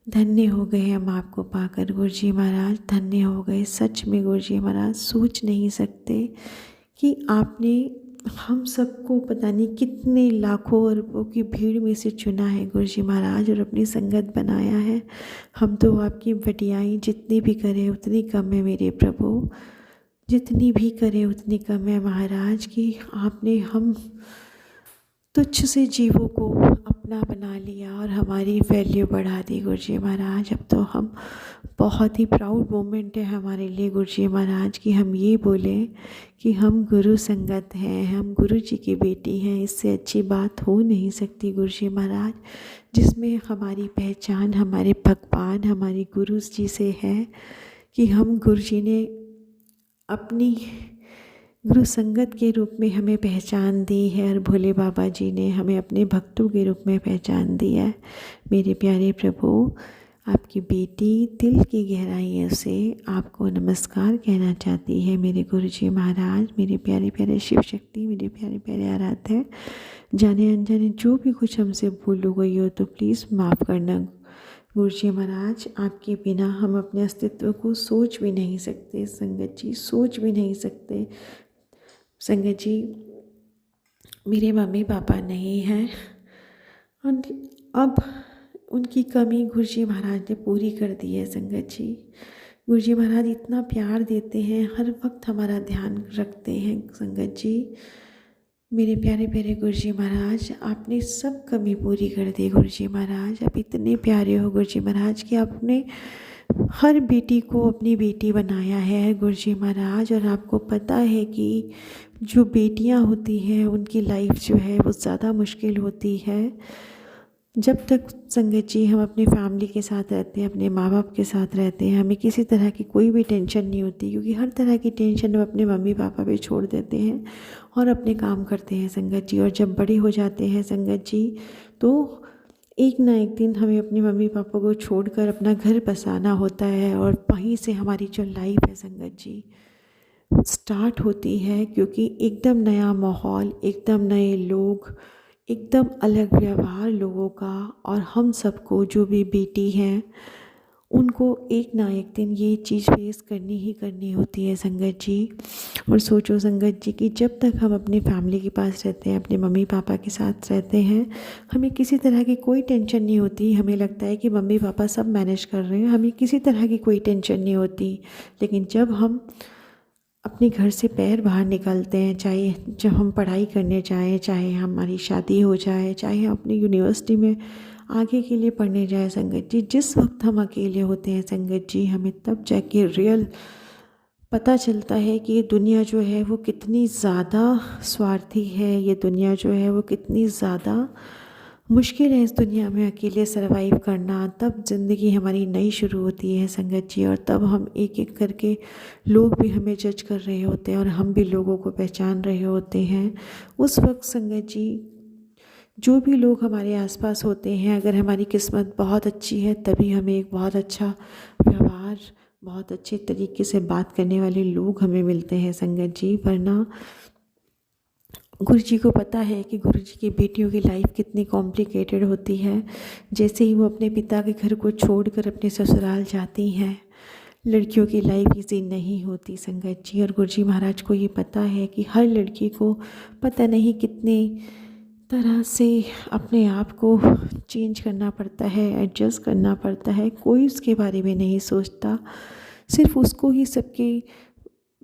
धन्य हो गए हम आपको पाकर गुरु जी महाराज, धन्य हो गए सच में गुरु जी महाराज। सोच नहीं सकते कि आपने हम सबको पता नहीं कितने लाखों अरबों की भीड़ में से चुना है गुरु जी महाराज और अपनी संगत बनाया है। हम तो आपकी बड़ाई जितनी भी करें उतनी कम है मेरे प्रभु, जितनी भी करें उतनी कम है महाराज। कि आपने हम तुच्छ से जीवों को अपना बना लिया और हमारी वैल्यू बढ़ा दी गुरु जी महाराज। अब तो हम बहुत ही प्राउड मोमेंट है हमारे लिए गुरु जी महाराज, कि हम ये बोलें कि हम गुरु संगत हैं, हम गुरु जी की बेटी हैं। इससे अच्छी बात हो नहीं सकती गुरु जी महाराज, जिसमें हमारी पहचान हमारे भगवान, हमारे गुरु जी से है। कि हम गुरु जी ने अपनी गुरु संगत के रूप में हमें पहचान दी है और भोले बाबा जी ने हमें अपने भक्तों के रूप में पहचान दिया है। मेरे प्यारे प्रभु, आपकी बेटी दिल की गहराइयों से आपको नमस्कार कहना चाहती है। मेरे गुरुजी महाराज, मेरे प्यारे प्यारे शिव शक्ति, मेरे प्यारे प्यारे आराध्य, जाने अनजाने जो भी कुछ हमसे भूल हो गई हो तो प्लीज़ माफ़ करना। गुरुजी महाराज, आपके बिना हम अपने अस्तित्व को सोच भी नहीं सकते। संगत जी, सोच भी नहीं सकते। संगत जी, मेरे मम्मी पापा नहीं हैं और अब उनकी कमी गुरुजी महाराज ने पूरी कर दी है। संगत जी, गुरुजी महाराज इतना प्यार देते हैं, हर वक्त हमारा ध्यान रखते हैं। संगत जी, मेरे प्यारे प्यारे गुरुजी महाराज, आपने सब कमी पूरी कर दी। गुरुजी महाराज, आप इतने प्यारे हो गुरुजी महाराज कि आपने हर बेटी को अपनी बेटी बनाया है गुरुजी महाराज। और आपको पता है कि जो बेटियां होती हैं उनकी लाइफ जो है वो ज़्यादा मुश्किल होती है। जब तक संगत जी हम अपनी फैमिली के साथ रहते हैं, अपने माँ बाप के साथ रहते हैं, हमें किसी तरह की कोई भी टेंशन नहीं होती, क्योंकि हर तरह की टेंशन हम अपने मम्मी पापा पे छोड़ देते हैं और अपने काम करते हैं संगत जी। और जब बड़े हो जाते हैं संगत जी, तो एक ना एक दिन हमें अपने मम्मी पापा को छोड़कर अपना घर बसाना होता है और वहीं से हमारी जो लाइफ है संगत जी स्टार्ट होती है। क्योंकि एकदम नया माहौल, एकदम नए लोग, एकदम अलग व्यवहार लोगों का, और हम सबको जो भी बेटी हैं उनको एक ना एक दिन ये चीज़ फेस करनी ही करनी होती है संगत जी। और सोचो संगत जी कि जब तक हम अपनी फैमिली के पास रहते हैं, अपने मम्मी पापा के साथ रहते हैं, हमें किसी तरह की कोई टेंशन नहीं होती। हमें लगता है कि मम्मी पापा सब मैनेज कर रहे हैं, हमें किसी तरह की कोई टेंशन नहीं होती। लेकिन जब हम अपने घर से पैर बाहर निकलते हैं, चाहे जब हम पढ़ाई करने जाएं, चाहे हमारी शादी हो जाए, चाहे हम अपनी यूनिवर्सिटी में आगे के लिए पढ़ने जाए संगत जी, जिस वक्त हम अकेले होते हैं संगत जी, हमें तब जाके रियल पता चलता है कि ये दुनिया जो है वो कितनी ज़्यादा स्वार्थी है। ये दुनिया जो है वो कितनी ज़्यादा मुश्किल है इस दुनिया में अकेले सरवाइव करना। तब ज़िंदगी हमारी नई शुरू होती है संगत जी, और तब हम एक एक करके लोग भी हमें जज कर रहे होते हैं और हम भी लोगों को पहचान रहे होते हैं। उस वक्त संगत जी जो भी लोग हमारे आसपास होते हैं, अगर हमारी किस्मत बहुत अच्छी है तभी हमें एक बहुत अच्छा व्यवहार, बहुत अच्छे तरीके से बात करने वाले लोग हमें मिलते हैं संगत जी। वरना गुरु जी को पता है कि गुरु जी की बेटियों की लाइफ कितनी कॉम्प्लिकेटेड होती है। जैसे ही वो अपने पिता के घर को छोड़कर अपने ससुराल जाती हैं, लड़कियों की लाइफ इजी नहीं होती संगत जी। और गुरु जी महाराज को ये पता है कि हर लड़की को पता नहीं कितने तरह से अपने आप को चेंज करना पड़ता है, एडजस्ट करना पड़ता है। कोई उसके बारे में नहीं सोचता, सिर्फ उसको ही सबकी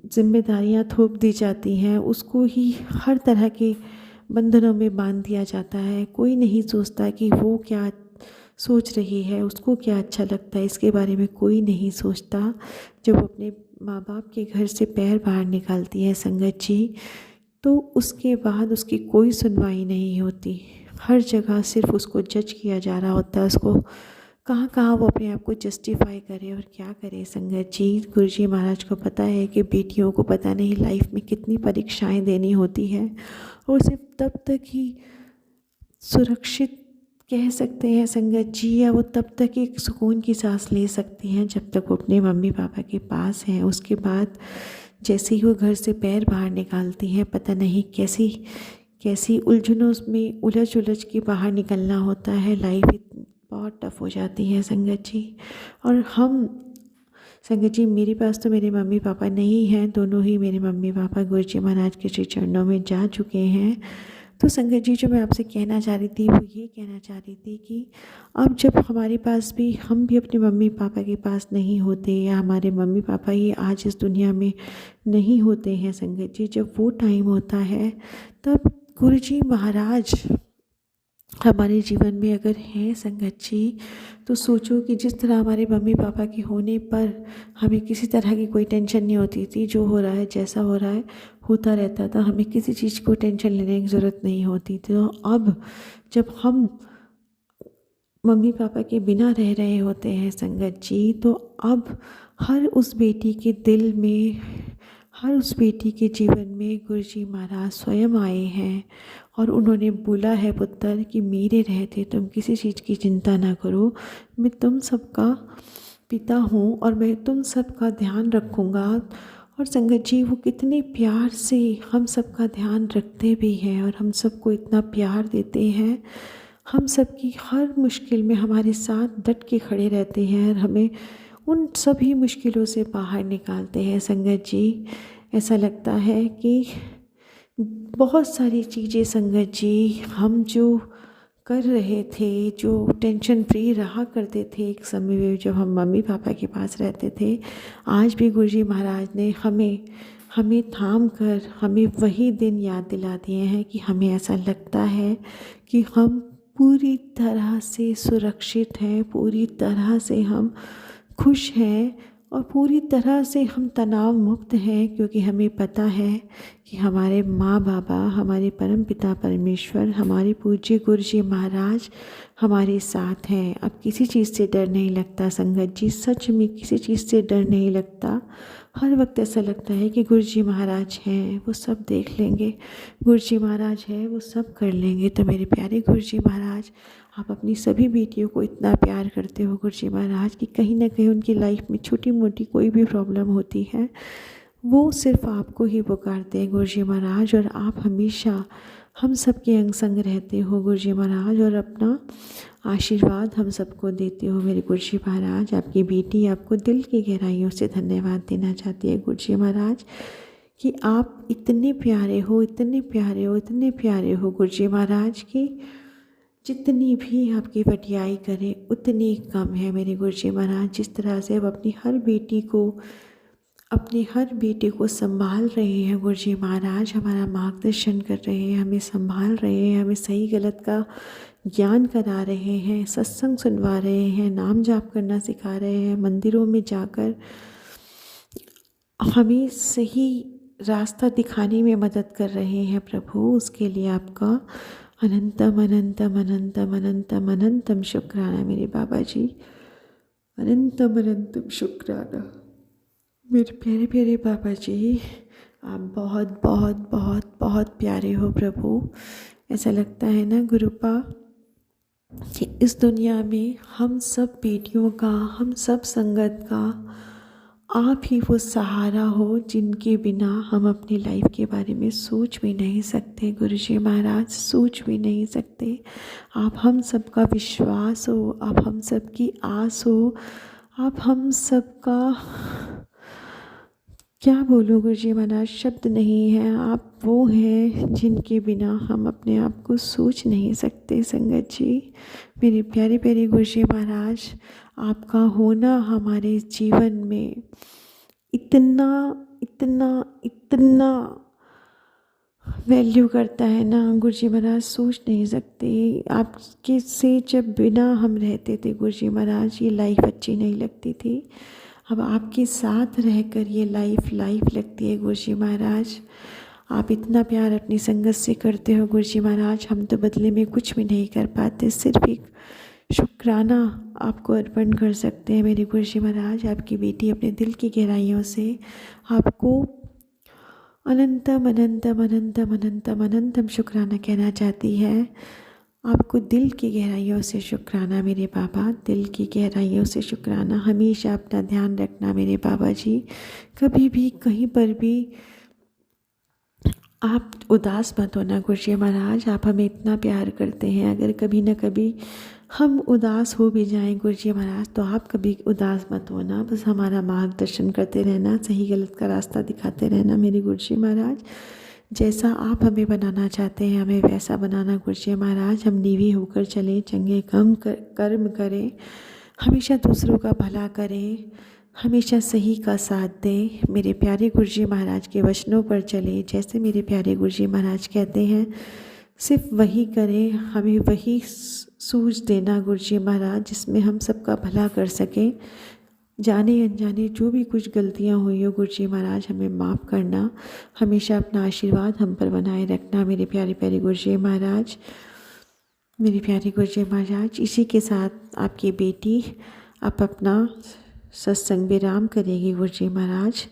जिम्मेदारियां थोप दी जाती हैं, उसको ही हर तरह के बंधनों में बांध दिया जाता है। कोई नहीं सोचता कि वो क्या सोच रही है, उसको क्या अच्छा लगता है, इसके बारे में कोई नहीं सोचता। जब वो अपने माँ बाप के घर से पैर बाहर निकालती है संगत जी, तो उसके बाद उसकी कोई सुनवाई नहीं होती। हर जगह सिर्फ उसको जज किया जा रहा होता है, उसको कहाँ कहाँ वो अपने आप को जस्टिफाई करे और क्या करे संगत जी। गुरुजी महाराज को पता है कि बेटियों को पता नहीं लाइफ में कितनी परीक्षाएं देनी होती है, और सिर्फ तब तक ही सुरक्षित कह सकते हैं संगत जी, या वो तब तक एक सुकून की सांस ले सकती हैं जब तक वो अपने मम्मी पापा के पास हैं। उसके बाद जैसे ही वो घर से पैर बाहर निकालती हैं, पता नहीं कैसी कैसी उलझनों में उलझ के बाहर निकलना होता है। लाइफ बहुत टफ हो जाती है संगत जी। और हम संगत जी, मेरे पास तो मेरे मम्मी पापा नहीं हैं, दोनों ही मेरे मम्मी पापा गुरुजी महाराज के श्री चरणों में जा चुके हैं। तो संगत जी, जो मैं आपसे कहना चाह रही थी वो ये कहना चाह रही थी कि अब जब हमारे पास भी, हम भी अपने मम्मी पापा के पास नहीं होते, या हमारे मम्मी पापा ही आज इस दुनिया में नहीं होते हैं संगत जी, जब वो टाइम होता है तब गुरुजी महाराज हमारे जीवन में अगर हैं संगत जी, तो सोचो कि जिस तरह हमारे मम्मी पापा के होने पर हमें किसी तरह की कोई टेंशन नहीं होती थी। जो हो रहा है, जैसा हो रहा है होता रहता था, हमें किसी चीज़ को टेंशन लेने की ज़रूरत नहीं होती थी। तो अब जब हम मम्मी पापा के बिना रह रहे होते हैं संगत जी, तो अब हर उस बेटी के दिल में, हर उस बेटी के जीवन में गुरुजी महाराज स्वयं आए हैं और उन्होंने बोला है पुत्र कि मेरे रहते तुम किसी चीज़ की चिंता ना करो, मैं तुम सबका पिता हूँ और मैं तुम सबका ध्यान रखूँगा। और संगत जी वो कितने प्यार से हम सबका ध्यान रखते भी हैं और हम सबको इतना प्यार देते हैं, हम सबकी हर मुश्किल में हमारे साथ डट के खड़े रहते हैं और हमें उन सभी मुश्किलों से बाहर निकालते हैं। संगत जी ऐसा लगता है कि बहुत सारी चीज़ें संगत जी हम जो कर रहे थे, जो टेंशन फ्री रहा करते थे एक समय में जब हम मम्मी पापा के पास रहते थे, आज भी गुरुजी महाराज ने हमें थाम कर हमें वही दिन याद दिला दिए हैं कि हमें ऐसा लगता है कि हम पूरी तरह से सुरक्षित हैं, पूरी तरह से हम खुश हैं और पूरी तरह से हम तनाव मुक्त हैं, क्योंकि हमें पता है कि हमारे माँ बाबा, हमारे परम पिता परमेश्वर, हमारे पूज्य गुरुजी महाराज हमारे साथ हैं। अब किसी चीज़ से डर नहीं लगता संगत जी, सच में किसी चीज़ से डर नहीं लगता। हर वक्त ऐसा लगता है कि गुरुजी महाराज हैं, वो सब देख लेंगे, गुरुजी महाराज है वो सब कर लेंगे। तो मेरे प्यारे गुरुजी महाराज, आप अपनी सभी बेटियों को इतना प्यार करते हो गुरुजी महाराज कि कहीं ना कहीं उनकी लाइफ में छोटी मोटी कोई भी प्रॉब्लम होती है वो सिर्फ आपको ही पुकारते हैं गुरुजी महाराज, और आप हमेशा हम सब के अंग संग रहते हो गुरुजी महाराज और अपना आशीर्वाद हम सबको देते हो। मेरे गुरुजी महाराज, आपकी बेटी आपको दिल की गहराइयों से धन्यवाद देना चाहती है गुरुजी महाराज कि आप इतने प्यारे हो, इतने प्यारे हो, इतने प्यारे हो गुरुजी महाराज की जितनी भी आपकी वडियाई करें उतनी कम है। मेरे गुरुजी महाराज जिस तरह से अब अपनी हर बेटे को संभाल रहे हैं गुरुजी महाराज, हमारा मार्गदर्शन कर रहे हैं, हमें संभाल रहे हैं, हमें सही गलत का ज्ञान करा रहे हैं, सत्संग सुनवा रहे हैं, नाम जाप करना सिखा रहे हैं, मंदिरों में जाकर हमें सही रास्ता दिखाने में मदद कर रहे हैं प्रभु, उसके लिए आपका अनंतम अनंतम अनंतम अनंतम अनंतम शुक्राना मेरे बाबा जी, अनंतम अनंतम शुक्राना मेरे प्यारे प्यारे बाबा जी। आप बहुत बहुत बहुत बहुत प्यारे हो प्रभु। ऐसा लगता है ना गुरुपा कि इस दुनिया में हम सब बेटियों का, हम सब संगत का आप ही वो सहारा हो जिनके बिना हम अपनी लाइफ के बारे में सोच भी नहीं सकते गुरुजी महाराज, सोच भी नहीं सकते। आप हम सबका विश्वास हो, आप हम सबकी आस हो, आप हम सबका क्या बोलूँ गुरुजी महाराज, शब्द नहीं है। आप वो हैं जिनके बिना हम अपने आप को सोच नहीं सकते संगत जी। मेरे प्यारे प्यारे गुरुजी महाराज, आपका होना हमारे जीवन में इतना इतना इतना वैल्यू करता है ना गुरुजी महाराज, सोच नहीं सकते। आपके से जब बिना हम रहते थे गुरुजी महाराज, ये लाइफ अच्छी नहीं लगती थी। अब आपके साथ रहकर ये लाइफ लगती है गुरुजी महाराज। आप इतना प्यार अपनी संगत से करते हो गुरुजी महाराज, हम तो बदले में कुछ भी नहीं कर पाते, सिर्फ एक शुक्राना आपको अर्पण कर सकते हैं मेरे गुरुजी महाराज। आपकी बेटी अपने दिल की गहराइयों से आपको अनंतम अनंतम अनंतम अनंतम अनंतम शुक्राना कहना चाहती है। आपको दिल की गहराइयों से शुक्राना मेरे बाबा, दिल की गहराइयों से शुक्राना। हमेशा अपना ध्यान रखना मेरे बाबा जी, कभी भी कहीं पर भी आप उदास मत होना गुरुजी महाराज। आप हमें इतना प्यार करते हैं, अगर कभी ना कभी हम उदास हो भी जाएं गुरुजी महाराज तो आप कभी उदास मत होना, बस हमारा मार्गदर्शन करते रहना, सही गलत का रास्ता दिखाते रहना मेरे गुरुजी महाराज। जैसा आप हमें बनाना चाहते हैं हमें वैसा बनाना गुरुजी महाराज। हम नीवी होकर चलें, चंगे कर्म करें, हमेशा दूसरों का भला करें, हमेशा सही का साथ दें। मेरे प्यारे गुरुजी महाराज के वचनों पर चलें, जैसे मेरे प्यारे गुरुजी महाराज कहते हैं सिर्फ वही करें, हमें वही सूझ देना गुरुजी महाराज जिसमें हम सबका भला कर सकें। जाने अनजाने जो भी कुछ गलतियाँ हुई हो गुरुजी महाराज हमें माफ़ करना, हमेशा अपना आशीर्वाद हम पर बनाए रखना मेरे प्यारे प्यारे गुरुजी महाराज। मेरे प्यारे गुरुजी महाराज, इसी के साथ आपकी बेटी आप अपना सत्संग विराम करेगी गुरुजी महाराज,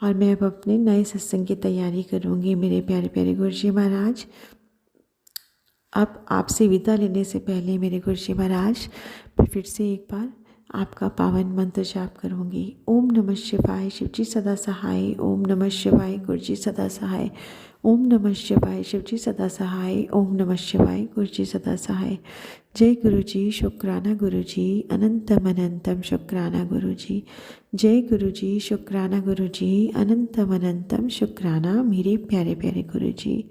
और मैं अब अपने नए सत्संग की तैयारी करूँगी। मेरे प्यारे प्यारे गुरुजी महाराज, अब आपसे विदा लेने से पहले मेरे गुरुजी महाराज, मैं फिर से एक बार आपका पावन मंत्र जाप करूँगी। ओम नमः शिवाय, शिवजी सदा सहाय। ओम नमः शिवाय, गुरुजी सदा सहाय। ओम नमः शिवाय, शिवजी सदा सहाय। ओम नमः शिवाय, गुरुजी सदा सहाय। जय गुरुजी, शुक्राना गुरुजी, अनंतम अनंतम शुक्राना गुरुजी। जय गुरुजी, शुक्राना गुरुजी, अनंतम अनंतम शुक्राना मेरे प्यारे प्यारे गुरुजी।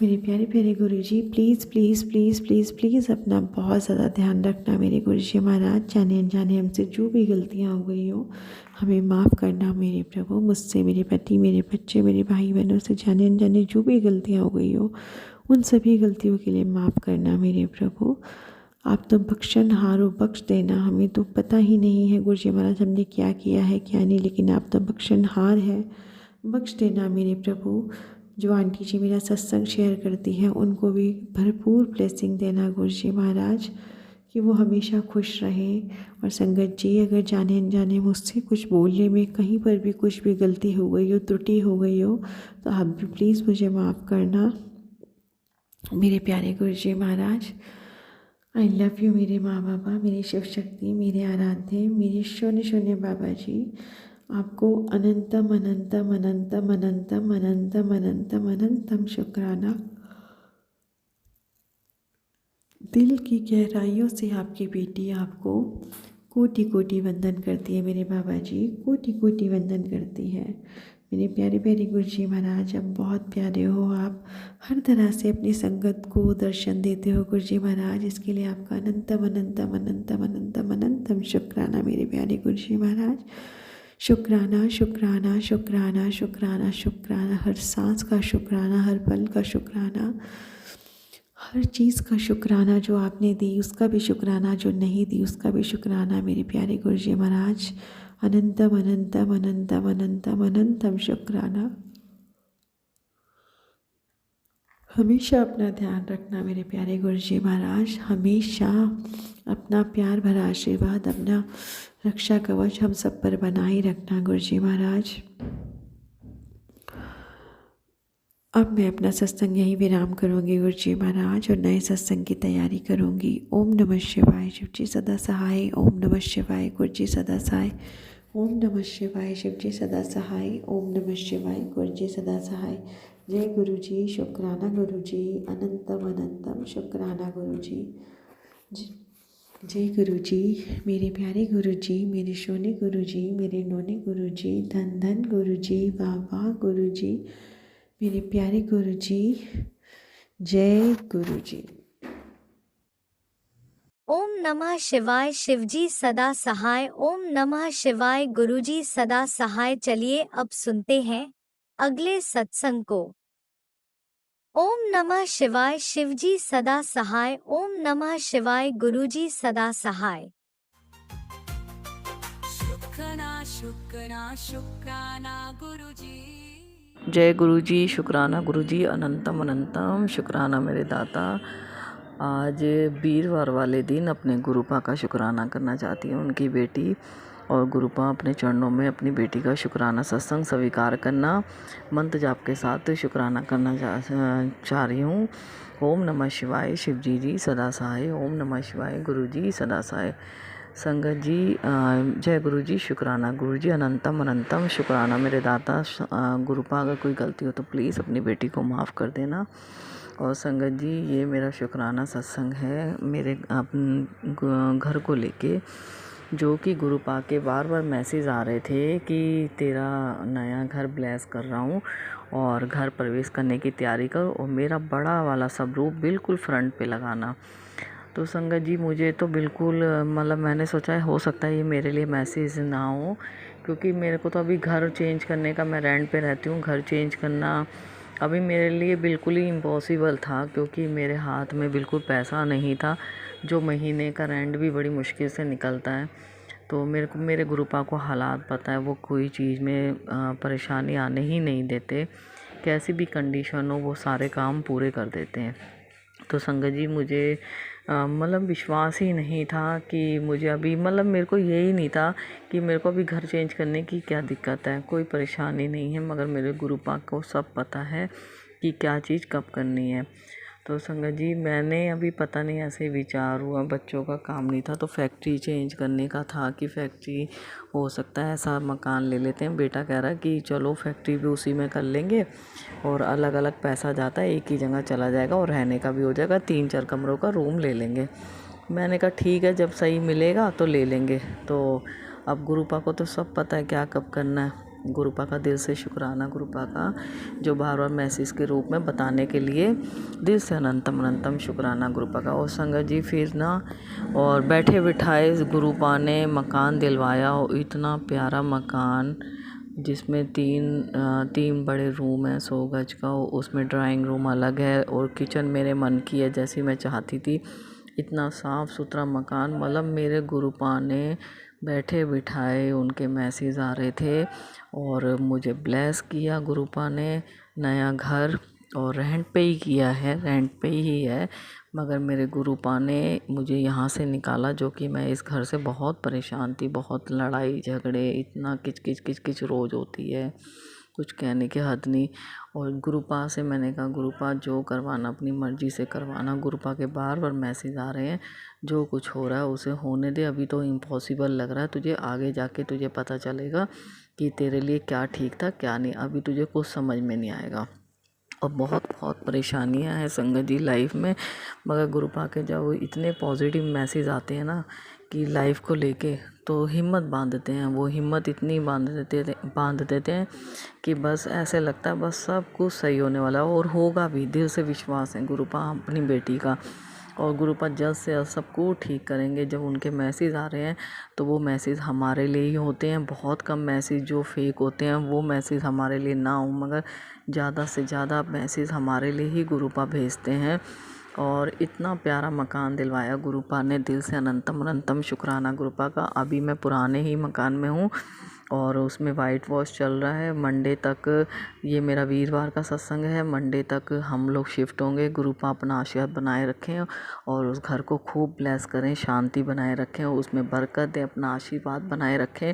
मेरे प्यारे प्यारे Guruji, please please please please please अपना बहुत ज़्यादा ध्यान रखना मेरे गुरुजी महाराज। जाने अनजाने हमसे जो भी गलतियाँ हो गई हो हमें माफ़ करना मेरे प्रभु। मुझसे, मेरे पति, मेरे बच्चे, मेरे भाई बहनों से जाने अनजाने जो भी गलतियाँ हो गई हो उन सभी गलतियों के लिए माफ़ करना मेरे प्रभु। आप तो बख्शनहार हो, बख्श देना। हमें तो पता ही नहीं है गुरुजी महाराज हमने क्या किया है क्या नहीं, लेकिन आप तो बख्शनहार है, बख्श देना मेरे प्रभु। जो आंटी जी मेरा सत्संग शेयर करती हैं उनको भी भरपूर ब्लेसिंग देना गुरुजी महाराज, कि वो हमेशा खुश रहें। और संगत जी, अगर जाने अनजाने मुझसे कुछ बोलने में कहीं पर भी कुछ भी गलती हो गई हो, त्रुटि हो गई हो, तो आप भी प्लीज़ मुझे माफ़ करना मेरे प्यारे गुरुजी महाराज। आई लव यू मेरे माँ बाबा, मेरी शिव शक्ति, मेरे आराध्य, मेरे शून्य शून्य बाबा जी। आपको अनंतम अनंतम अनंतम अनंतम अनंतम अनंतम अनंतम शुक्राना। दिल की गहराइयों से आपकी बेटी आपको कोटि कोटि वंदन करती है मेरे बाबा जी, कोटि कोटि वंदन करती है। मेरे प्यारे प्यारे गुरुजी महाराज, अब बहुत प्यारे हो आप, हर तरह से अपनी संगत को दर्शन देते हो गुरुजी महाराज। इसके लिए आपका अनंतम अनंतम अनंतम अनंतम अनंतम शुक्राना मेरे प्यारे गुरुजी महाराज। शुक्राना शुक्राना शुक्राना शुक्राना शुक्राना, हर सांस का शुक्राना, हर पल का शुक्राना, हर चीज़ का शुक्राना। जो आपने दी उसका भी शुक्राना, जो नहीं दी उसका भी शुक्राना मेरे प्यारे गुरुजी महाराज। अनंतम अनंतम अनंतम अनंतम अनंतम शुक्राना। हमेशा अपना ध्यान रखना मेरे प्यारे गुरुजी महाराज, हमेशा अपना प्यार भरा आशीर्वाद, अपना रक्षा कवच हम सब पर बनाए रखना गुरुजी महाराज। अब मैं अपना सत्संग यहीं विराम करूंगी गुरुजी महाराज, और नए सत्संग की तैयारी करूंगी। ओम नमः शिवाय, शिवजी सदा सहाय। ओम नमः शिवाय, गुरुजी सदा सहाय। ओम नमः शिवाय, शिवजी सदा सहाय। ओम नमः शिवाय, गुरुजी सदा सहाय। जय गुरुजी, शुक्राना गुरुजी, अनंतम अनंतम शुक्राना गुरुजी। जय गुरुजी, मेरे प्यारे गुरुजी, मेरे सोने गुरुजी, मेरे नोने गुरुजी, धन धन गुरुजी, वाह वाह गुरुजी, मेरे प्यारे गुरुजी। जय गुरुजी। ओम नमः शिवाय, शिवजी सदा सहाय। ओम नमः शिवाय, गुरुजी सदा सहाय। चलिए अब सुनते हैं अगले सत्संग को। ओम नमः शिवाय, शिवजी सदा सहाय। ओम नमः शिवाय, गुरुजी सदा सहाय। शुक्राना शुक्राना शुक्राना गुरुजी। जय गुरुजी, शुक्राना गुरुजी, अनंतम अनंतम शुक्राना मेरे दाता। आज वीरवार वाले दिन अपने गुरुपा का शुक्राना करना चाहती हूँ, उनकी बेटी, और गुरुपा अपने चरणों में अपनी बेटी का शुक्राना सत्संग स्वीकार करना, मंत्र जाप के साथ शुक्राना करना चाह रही हूँ। ओम नमः शिवाय, शिवजी जी सदा सहाय। ओम नमः शिवाय, गुरुजी सदा सहाय। संगत जी, जय गुरु जी, शुक्राना गुरु जी, अनंतम अनंतम शुक्राना मेरे दाता। गुरुपा अगर कोई गलती हो तो प्लीज़ अपनी बेटी को माफ़ कर देना। और संगत जी, ये मेरा शुक्राना सत्संग है मेरे घर को लेके, जो कि गुरुपा के बार बार मैसेज आ रहे थे कि तेरा नया घर ब्लेस कर रहा हूँ और घर प्रवेश करने की तैयारी करो, और मेरा बड़ा वाला स्वरूप बिल्कुल फ्रंट पे लगाना। तो संगत जी, मुझे तो बिल्कुल मतलब मैंने सोचा है हो सकता है ये मेरे लिए मैसेज ना हो, क्योंकि मेरे को तो अभी घर चेंज करने का, मैं रेंट पे रहती हूँ, घर चेंज करना अभी मेरे लिए बिल्कुल ही इम्पॉसिबल था, क्योंकि मेरे हाथ में बिल्कुल पैसा नहीं था, जो महीने का रेंट भी बड़ी मुश्किल से निकलता है। तो मेरे गुरुपा को हालात पता है, वो कोई चीज़ में परेशानी आने ही नहीं देते, कैसी भी कंडीशन हो वो सारे काम पूरे कर देते हैं। तो संगत जी, मुझे मतलब विश्वास ही नहीं था कि मुझे अभी, मतलब मेरे को यही नहीं था कि मेरे को अभी घर चेंज करने की क्या दिक्कत है, कोई परेशानी नहीं है, मगर मेरे गुरु पाक को सब पता है कि क्या चीज़ कब करनी है। तो संगत जी, मैंने अभी पता नहीं ऐसे विचार हुआ, बच्चों का काम नहीं था तो फैक्ट्री चेंज करने का था कि फैक्ट्री हो सकता है ऐसा मकान ले लेते हैं। बेटा कह रहा है कि चलो फैक्ट्री भी उसी में कर लेंगे और अलग अलग पैसा जाता है, एक ही जगह चला जाएगा और रहने का भी हो जाएगा, 3-4 कमरों का रूम ले लेंगे। मैंने कहा ठीक है, जब सही मिलेगा तो ले लेंगे। तो अब गुरुपा को तो सब पता है क्या कब करना है। गुरुपा का दिल से शुक्राना, गुरुपा का जो बार बार मैसेज के रूप में बताने के लिए दिल से अनंतम अनंतम शुक्राना गुरुपा का। और संगत जी फिर ना, और बैठे बिठाए गुरुपा ने मकान दिलवाया, और इतना प्यारा मकान जिसमें तीन बड़े रूम हैं 100 गज का, उसमें ड्राइंग रूम अलग है और किचन मेरे मन की है जैसी मैं चाहती थी। इतना साफ़ सुथरा मकान, मतलब मेरे गुरुपा ने बैठे बिठाए, उनके मैसेज आ रहे थे और मुझे ब्लेस किया गुरुपा ने नया घर। और रेंट पे ही किया है, रेंट पे ही है, मगर मेरे गुरुपा ने मुझे यहाँ से निकाला, जो कि मैं इस घर से बहुत परेशान थी। बहुत लड़ाई झगड़े, इतना किच रोज़ होती है, कुछ कहने की हद नहीं। और गुरुपा से मैंने कहा गुरुपा जो करवाना अपनी मर्ज़ी से करवाना। गुरुपा के बार बार मैसेज आ रहे हैं, जो कुछ हो रहा है उसे होने दे, अभी तो इम्पॉसिबल लग रहा है, तुझे आगे जाके तुझे पता चलेगा कि तेरे लिए क्या ठीक था क्या नहीं, अभी तुझे कुछ समझ में नहीं आएगा। और बहुत परेशानियां हैं संगत जी लाइफ में, मगर गुरुपा के जब इतने पॉजिटिव मैसेज आते हैं ना कि लाइफ को लेके, तो हिम्मत बांधते हैं। वो हिम्मत इतनी बांध देते हैं कि बस ऐसे लगता है बस सब कुछ सही होने वाला है, और होगा भी। दिल से विश्वास है गुरुपा अपनी बेटी का, और गुरुपा जल्द से जल्द सबको ठीक करेंगे। जब उनके मैसेज आ रहे हैं तो वो मैसेज हमारे लिए ही होते हैं। बहुत कम मैसेज जो फेक होते हैं वो मैसेज हमारे लिए ना हो, मगर ज़्यादा से ज़्यादा मैसेज हमारे लिए ही गुरुपा भेजते हैं। और इतना प्यारा मकान दिलवाया गुरुपा ने, दिल से अनंतम अनंतम शुक्राना गुरुपा का। अभी मैं पुराने ही मकान में हूँ और उसमें वाइट वॉश चल रहा है। मंडे तक, ये मेरा वीरवार का सत्संग है, मंडे तक हम लोग शिफ्ट होंगे। गुरुपा अपना आशीर्वाद बनाए रखें और उस घर को खूब ब्लेस करें, शांति बनाए रखें, उसमें बरकत दें, अपना आशीर्वाद बनाए रखें।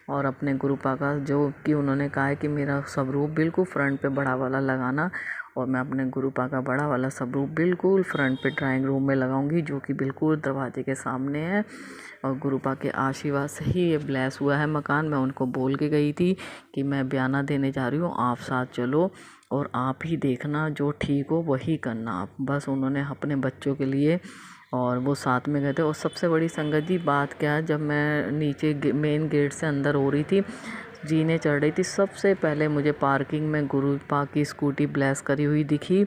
और अपने गुरुपा का जो कि उन्होंने कहा है कि मेरा स्वरूप बिल्कुल फ्रंट पे बड़ा वाला लगाना, और मैं अपने गुरुपा का बड़ा वाला स्वरूप बिल्कुल फ्रंट पे ड्राइंग रूम में लगाऊंगी, जो कि बिल्कुल दरवाजे के सामने है। और गुरुपा के आशीर्वाद से ही ये ब्लेस हुआ है मकान। मैं उनको बोल के गई थी कि मैं बयाना देने जा रही हूँ, आप साथ चलो और आप ही देखना, जो ठीक हो वही करना आप। बस उन्होंने अपने बच्चों के लिए, और वो साथ में गए थे। और सबसे बड़ी संगत जी बात क्या है, जब मैं नीचे मेन गेट से अंदर हो रही थी, जीने चढ़ रही थी, सबसे पहले मुझे पार्किंग में गुरुपा की स्कूटी ब्लेस करी हुई दिखी,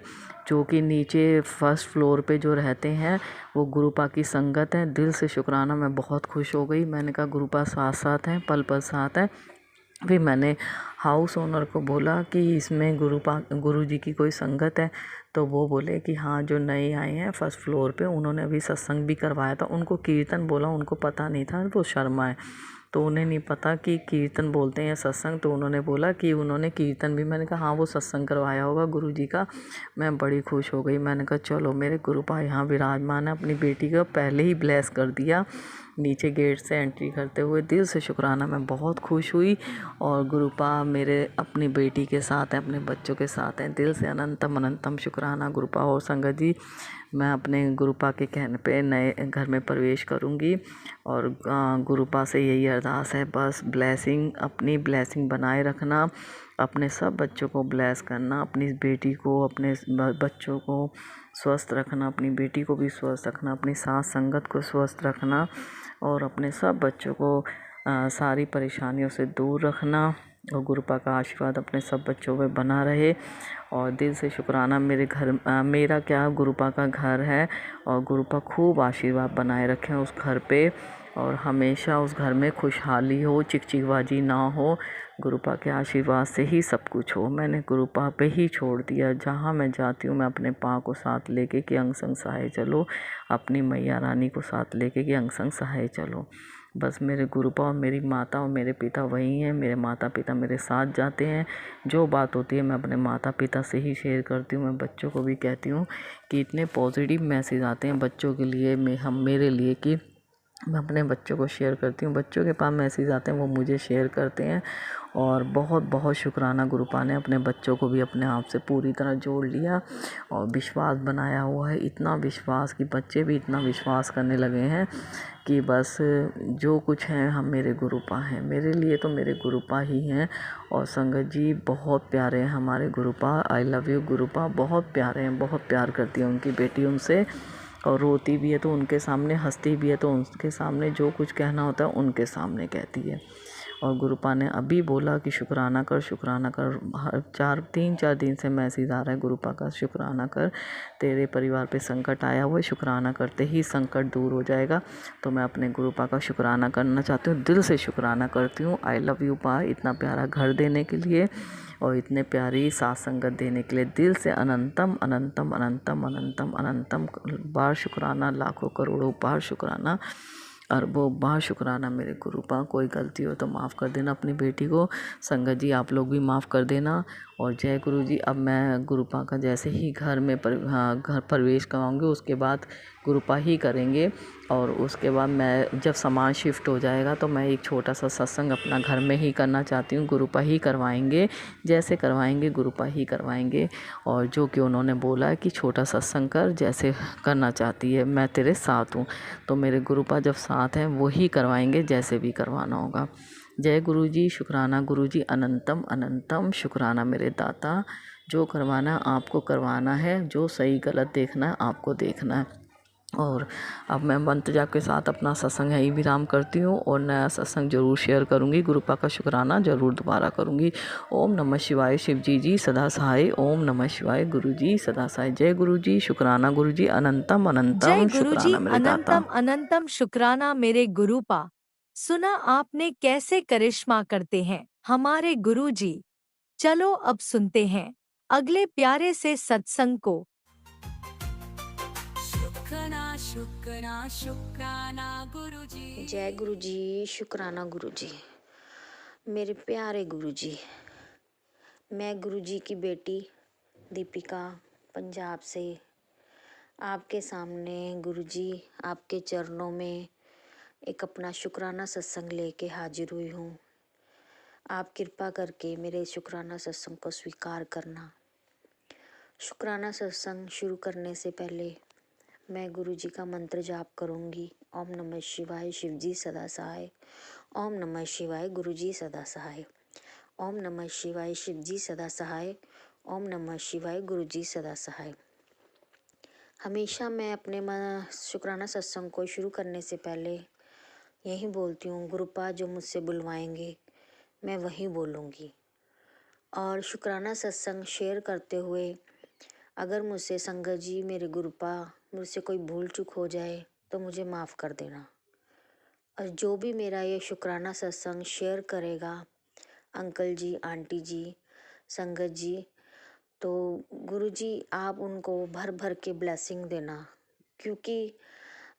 जो कि नीचे फर्स्ट फ्लोर पे जो रहते हैं वो गुरुपा की संगत है। दिल से शुक्राना, मैं बहुत खुश हो गई। मैंने कहा गुरुपा साथ साथ हैं, पल पल साथ हैं। फिर मैंने हाउस ओनर को बोला कि इसमें गुरुजी की कोई संगत है, तो वो बोले कि हाँ, जो नए आए हैं फर्स्ट फ्लोर पे, उन्होंने अभी सत्संग भी करवाया था। उनको कीर्तन बोला, उनको पता नहीं था, वो शर्मा है तो उन्हें नहीं पता कि कीर्तन बोलते हैं सत्संग, तो उन्होंने बोला कि उन्होंने कीर्तन भी। मैंने कहा हाँ, वो सत्संग करवाया होगा गुरुजी का। मैं बड़ी खुश हो गई। मैंने कहा चलो, मेरे गुरुपा यहाँ विराजमान है, अपनी बेटी को पहले ही ब्लेस कर दिया नीचे गेट से एंट्री करते हुए। दिल से शुक्राना, मैं बहुत खुश हुई। और गुरुपा मेरे अपनी बेटी के साथ हैं, अपने बच्चों के साथ हैं। दिल से अनंतम अनंतम शुक्राना गुरुपा। और संगत जी, मैं अपने गुरुपा के कहने पे नए घर में प्रवेश करूंगी, और गुरुपा से यही अरदास है, बस ब्लेसिंग, अपनी ब्लेसिंग बनाए रखना, अपने सब बच्चों को ब्लेस करना, अपनी बेटी को, अपने बच्चों को स्वस्थ रखना, अपनी बेटी को भी स्वस्थ रखना, अपनी साथ संगत को स्वस्थ रखना, और अपने सब बच्चों को सारी परेशानियों से दूर रखना। और गुरुपा का आशीर्वाद अपने सब बच्चों पे बना रहे। और दिल से शुक्राना, मेरा क्या, गुरुपा का घर है, और गुरुपा खूब आशीर्वाद बनाए रखें उस घर पे, और हमेशा उस घर में खुशहाली हो, चिकचिकबाजी ना हो। गुरुपा के आशीर्वाद से ही सब कुछ हो। मैंने गुरुपा पे ही छोड़ दिया। जहाँ मैं जाती हूँ मैं अपने पाँव को साथ लेके कि अंग संग सहाय चलो, अपनी मैया रानी को साथ लेके कि अंग संग सहाय चलो। बस मेरे गुरुपा और मेरी माता और मेरे पिता वही हैं। मेरे माता पिता मेरे साथ जाते हैं। जो बात होती है मैं अपने माता पिता से ही शेयर करती हूँ। मैं बच्चों को भी कहती हूँ कि इतने पॉजिटिव मैसेज आते हैं बच्चों के लिए, मेरे लिए, कि मैं अपने बच्चों को शेयर करती हूँ। बच्चों के पास मैसेज आते हैं, वो मुझे शेयर करते हैं। और बहुत बहुत शुक्राना गुरुपा ने अपने बच्चों को भी अपने आप से पूरी तरह जोड़ लिया और विश्वास बनाया हुआ है। इतना विश्वास कि बच्चे भी इतना विश्वास करने लगे हैं कि बस जो कुछ है हम मेरे गुरुपा हैं। मेरे लिए तो मेरे गुरुपा ही हैं। और संगत जी बहुत प्यारे हैं हमारे गुरुपा। I love you गुरुपा। बहुत प्यारे हैं, बहुत प्यार करती है उनकी बेटी उनसे। और रोती भी है तो उनके सामने, हंसती भी है तो उनके सामने, जो कुछ कहना होता है उनके सामने कहती है। और गुरुपा ने अभी बोला कि शुक्राना कर, शुक्राना कर। हर 3-4 दिन से मैसेज आ रहा है गुरुपा का, शुक्राना कर, तेरे परिवार पे संकट आया हुआ है, शुक्राना करते ही संकट दूर हो जाएगा। तो मैं अपने गुरुपा का शुक्राना करना चाहती हूँ, दिल से शुक्राना करती हूँ। आई लव यू पा, इतना प्यारा घर देने के लिए और इतने प्यारी साथ संगत देने के लिए दिल से अनंतम अनंतम अनंतम अनंतम अनंतम बार शुक्राना, लाखों करोड़ों बार शुक्राना, अरबों बार शुक्राना मेरे गुरुपा। कोई गलती हो तो माफ़ कर देना अपनी बेटी को। संगत जी आप लोग भी माफ़ कर देना। और जय गुरु जी। अब मैं गुरुपा का जैसे ही घर प्रवेश करवाऊँगी उसके बाद गुरुपा ही करेंगे। और उसके बाद मैं जब सामान शिफ्ट हो जाएगा तो मैं एक छोटा सा सत्संग अपना घर में ही करना चाहती हूँ। गुरुपा ही करवाएंगे, जैसे करवाएंगे गुरुपा ही करवाएंगे। और जो कि उन्होंने बोला है कि छोटा सत्संग कर, जैसे करना चाहती है, मैं तेरे साथ हूँ। तो मेरे गुरुपा जब साथ हैं वो ही करवाएंगे, जैसे भी करवाना होगा। जय गुरु जी। शुक्राना गुरु जी। अनंतम अनंतम शुक्राना मेरे दाता। जो करवाना आपको करवाना है, जो सही गलत देखना है आपको देखना है। और अब मैं मंत्र जाप के साथ अपना सत्संग यहीं विराम करती हूँ और नया सत्संग जरूर शेयर करूँगी। गुरुपा का शुक्राना जरूर दोबारा करूँगी। ओम नमः शिवाय। शिव जी सदा सहाय। ओम नमः शिवाय। गुरु जी सदा सहाय। जय गुरु जी। शुक्राना गुरु जी। अनंतम जय अनंतम गुरुजी। शुक्राना मेरे दाता। अनंतम अनंतम शुक्राना मेरे गुरुपा। सुना आपने कैसे करिश्मा करते हैं हमारे गुरुजी। चलो अब सुनते हैं अगले प्यारे से सत्संग को। शुक्राना शुक्राना शुक्राना गुरुजी। जय गुरु जी। शुक्राना गुरु जी। मेरे प्यारे गुरु जी, मैं गुरु जी की बेटी दीपिका पंजाब से आपके सामने गुरु जी आपके चरणों में एक अपना शुक्राना सत्संग लेके हाजिर हुई हूँ। आप कृपा करके मेरे शुक्राना सत्संग को स्वीकार करना। शुक्राना सत्संग शुरू करने से पहले मैं गुरु जी का मंत्र जाप करूँगी। ओम नमः शिवाय। शिव जी सदा सहाय। ओम नमः शिवाय। गुरु जी सदा सहाय। ओम नमः शिवाय। शिव जी सदा सहाय। ओम नमः शिवाय। गुरु जी सदा सहाय। हमेशा मैं अपने शुक्राना सत्संग को शुरू करने से पहले यही बोलती हूँ, गुरुपा जो मुझसे बुलवाएंगे मैं वही बोलूँगी। और शुक्राना सत्संग शेयर करते हुए अगर मुझसे संगत जी, मेरे गुरुपा, मुझसे कोई भूल चूक हो जाए तो मुझे माफ़ कर देना। और जो भी मेरा ये शुक्राना सत्संग शेयर करेगा, अंकल जी, आंटी जी, संगत जी, तो गुरु जी आप उनको भर भर के ब्लेसिंग देना। क्योंकि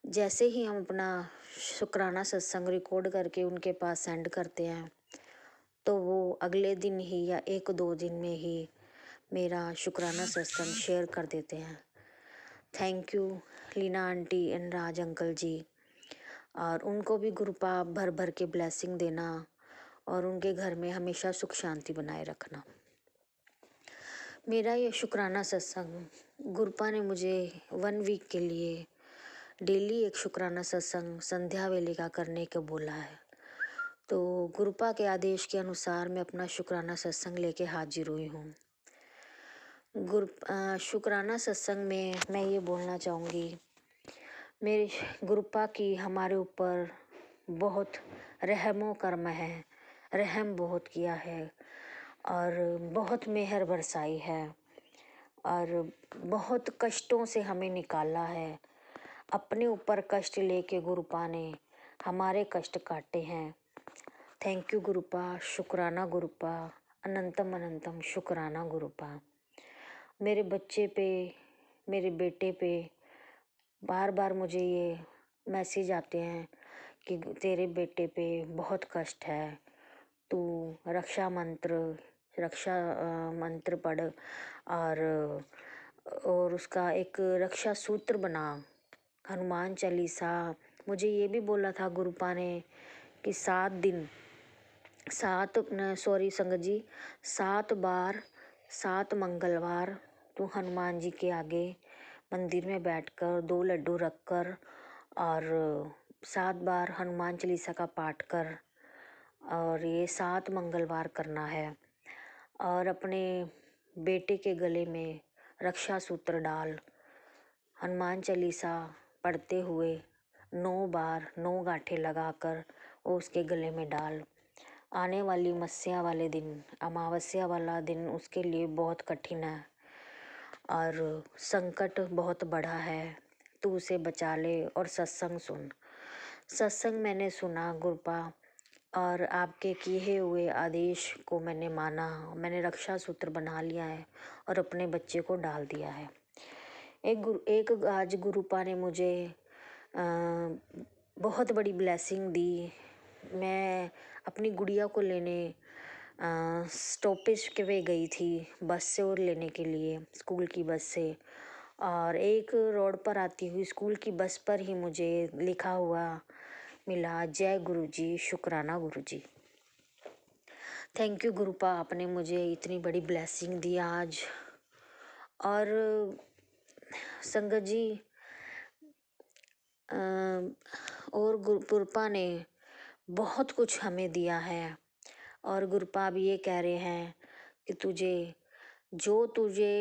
जैसे ही हम अपना शुक्राना सत्संग रिकॉर्ड करके उनके पास सेंड करते हैं तो वो अगले दिन ही या 1-2 दिन में ही मेरा शुक्राना सत्संग शेयर कर देते हैं। Thank you Leena aunty and Raj uncle ji. और उनको भी गुरुपा भर भर के ब्लेसिंग देना और उनके घर में हमेशा सुख शांति बनाए रखना। मेरा ये शुक्राना सत्संग गुरुपा ने मुझे 1 वीक के लिए डेली एक शुक्राना सत्संग संध्या वेले का करने को बोला है। तो गुरुपा के आदेश के अनुसार मैं अपना शुक्राना सत्संग लेके हाजिर हुई हूँ। शुक्राना सत्संग में मैं ये बोलना चाहूँगी, मेरे गुरुपा की हमारे ऊपर बहुत रहमो करम है, रहम बहुत किया है और बहुत मेहर बरसाई है और बहुत कष्टों से हमें निकाला है। अपने ऊपर कष्ट लेके गुरुपा ने हमारे कष्ट काटे हैं। Thank you Gurupa. शुक्राना गुरुपा। अनंतम अनंतम शुक्राना गुरुपा। मेरे बच्चे पे, मेरे बेटे पे बार बार मुझे ये मैसेज आते हैं कि तेरे बेटे पे बहुत कष्ट है, तू रक्षा मंत्र पढ़ और उसका एक रक्षा सूत्र बना, हनुमान चालीसा। मुझे ये भी बोला था गुरुपा ने कि 7 बार 7 मंगलवार तू हनुमान जी के आगे मंदिर में बैठकर 2 लड्डू रखकर और 7 बार हनुमान चालीसा का पाठ कर, और ये 7 मंगलवार करना है। और अपने बेटे के गले में रक्षा सूत्र डाल, हनुमान चालीसा पढ़ते हुए 9 बार 9 गांठें लगाकर वो उसके गले में डाल। आने वाली मस्या वाले दिन, अमावस्या वाला दिन उसके लिए बहुत कठिन है और संकट बहुत बड़ा है, तू उसे बचा ले। और सत्संग सुन। सत्संग मैंने सुना गुरुपा, और आपके किए हुए आदेश को मैंने माना। मैंने रक्षा सूत्र बना लिया है और अपने बच्चे को डाल दिया है। एक आज गुरुपा ने मुझे बहुत बड़ी ब्लेसिंग दी। मैं अपनी गुड़िया को लेने स्टॉपेज के वे गई थी बस से और लेने के लिए, स्कूल की बस से, और एक रोड पर आती हुई स्कूल की बस पर ही मुझे लिखा हुआ मिला, जय गुरुजी, शुक्राना गुरुजी। थैंक यू गुरुपा, आपने मुझे इतनी बड़ी ब्लेसिंग दी आज। और संगत जी, और गुरुपा ने बहुत कुछ हमें दिया है, और गुरुपा भी ये कह रहे हैं कि तुझे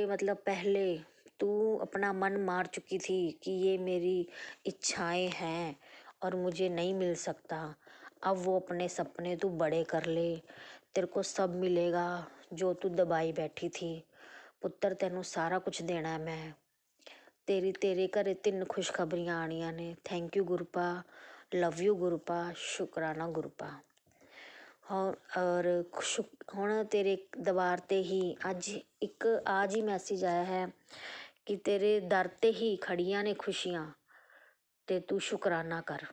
मतलब पहले तू अपना मन मार चुकी थी कि ये मेरी इच्छाएं हैं और मुझे नहीं मिल सकता, अब वो अपने सपने तू बड़े कर ले, तेरे को सब मिलेगा जो तू दबाई बैठी थी। पुत्र तेनू सारा कुछ देना है मैं, तेरे घरे 3 खुशखबरियां आनियां ने। Thank you Gurupa, love you Gurupa, शुक्राना गुरुपा। और ਹੁਣ तेरे दरबार ते ही आज ही मैसेज आया है कि तेरे दर ते ही खड़ियां ने खुशियां, ते तू शुक्राना कर।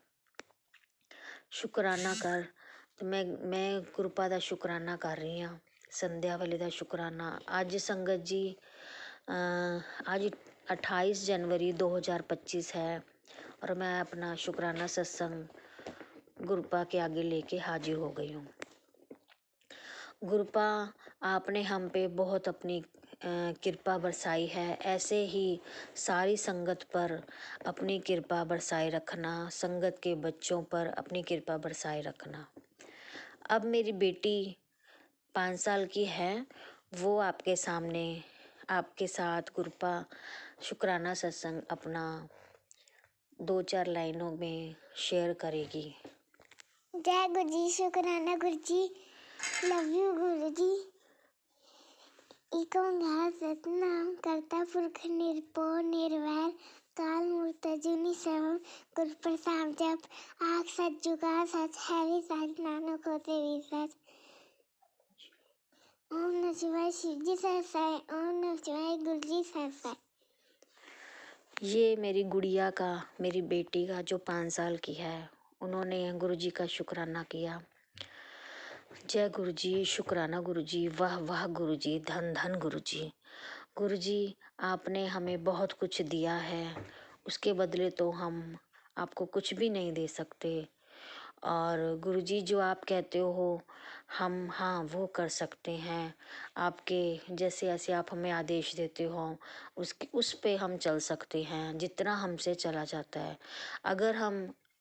ਤੇ ਮੈਂ ਗੁਰੂਪਾ ਦਾ ਸ਼ੁਕਰਾਨਾ ਕਰ ਰਹੀ ਹਾਂ, ਸੰਧਿਆ ਵੇਲੇ ਦਾ ਸ਼ੁਕਰਾਨਾ। ਅੱਜ ਸੰਗਤ ਜੀ आज 28 जनवरी 2025 है और मैं अपना शुक्राना सत्संग गुरुपा के आगे लेके हाजिर हो गई हूँ। गुरुपा, आपने हम पे बहुत अपनी कृपा बरसाई है, ऐसे ही सारी संगत पर अपनी कृपा बरसाए रखना, संगत के बच्चों पर अपनी कृपा बरसाए रखना। अब मेरी बेटी 5 साल की है, वो आपके सामने आपके साथ गुरुपा शुक्राना सत्संग अपना 2-4 लाइनों में शेयर करेगी। जय गुरु जी, शुक्राना गुरु जी, लव यू गुरु जी। एक ओंकार सतनाम करता पुरख निरभव निर्वैर, काल मूर्त अजूनी सर्वम गुर प्रसाद जप, आख सच जुगा सच है भी सच, नानक होते भी सच। ओम नमः शिवाय, शिव जी सरसाई, ओम नमः शिवाय, गुरु जी सरसाई। ये मेरी गुड़िया का, मेरी बेटी का जो 5 साल की है, उन्होंने गुरु जी का शुक्राना किया। जय गुरु जी, शुक्राना गुरु जी, वाह वाह गुरु जी, धन धन गुरु जी। गुरु जी, आपने हमें बहुत कुछ दिया है, उसके बदले तो हम आपको कुछ भी नहीं दे सकते। और गुरु जी, जो आप कहते हो हम हाँ वो कर सकते हैं, आपके जैसे ऐसे आप हमें आदेश देते हो उस पे हम चल सकते हैं, जितना हमसे चला जाता है।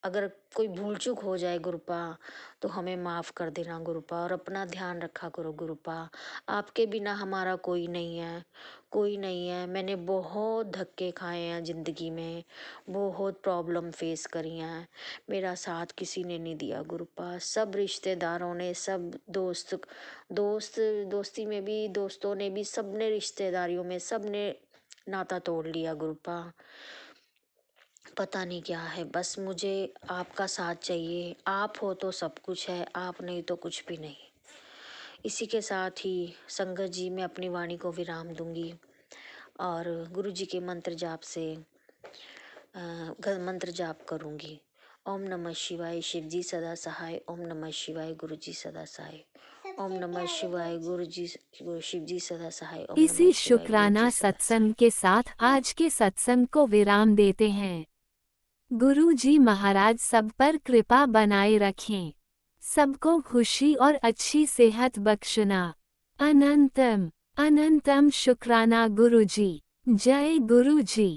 अगर कोई भूल चूक हो जाए गुरुपा, तो हमें माफ़ कर देना गुरुपा, और अपना ध्यान रखा करो गुरुपा। आपके बिना हमारा कोई नहीं है, कोई नहीं है। मैंने बहुत धक्के खाए हैं ज़िंदगी में, बहुत प्रॉब्लम फेस करी हैं, मेरा साथ किसी ने नहीं दिया गुरुपा। सब रिश्तेदारों ने, सब दोस्ती में भी, दोस्तों ने भी, सब ने, रिश्तेदारियों में सब ने नाता तोड़ लिया गुरुपा। पता नहीं क्या है, बस मुझे आपका साथ चाहिए। आप हो तो सब कुछ है, आप नहीं तो कुछ भी नहीं। इसी के साथ ही संगत जी, मैं अपनी वाणी को विराम दूंगी और गुरु जी के मंत्र जाप से मंत्र जाप करूंगी। ओम नमः शिवाय शिवजी सदा सहाय। ओम नमः शिवाय गुरुजी सदा सहाय। ओम नमः शिवाय गुरुजी शिवजी सदा सहाय। ओम इसी नमः शिवाय शुक्राना गुरुजी सदा सत्संग के साथ आज के सत्संग को विराम देते हैं। गुरु जी महाराज सब पर कृपा बनाए रखें, सबको खुशी और अच्छी सेहत बख्शना। अनंतम अनंतम शुक्राना गुरु जी। जय गुरु जी।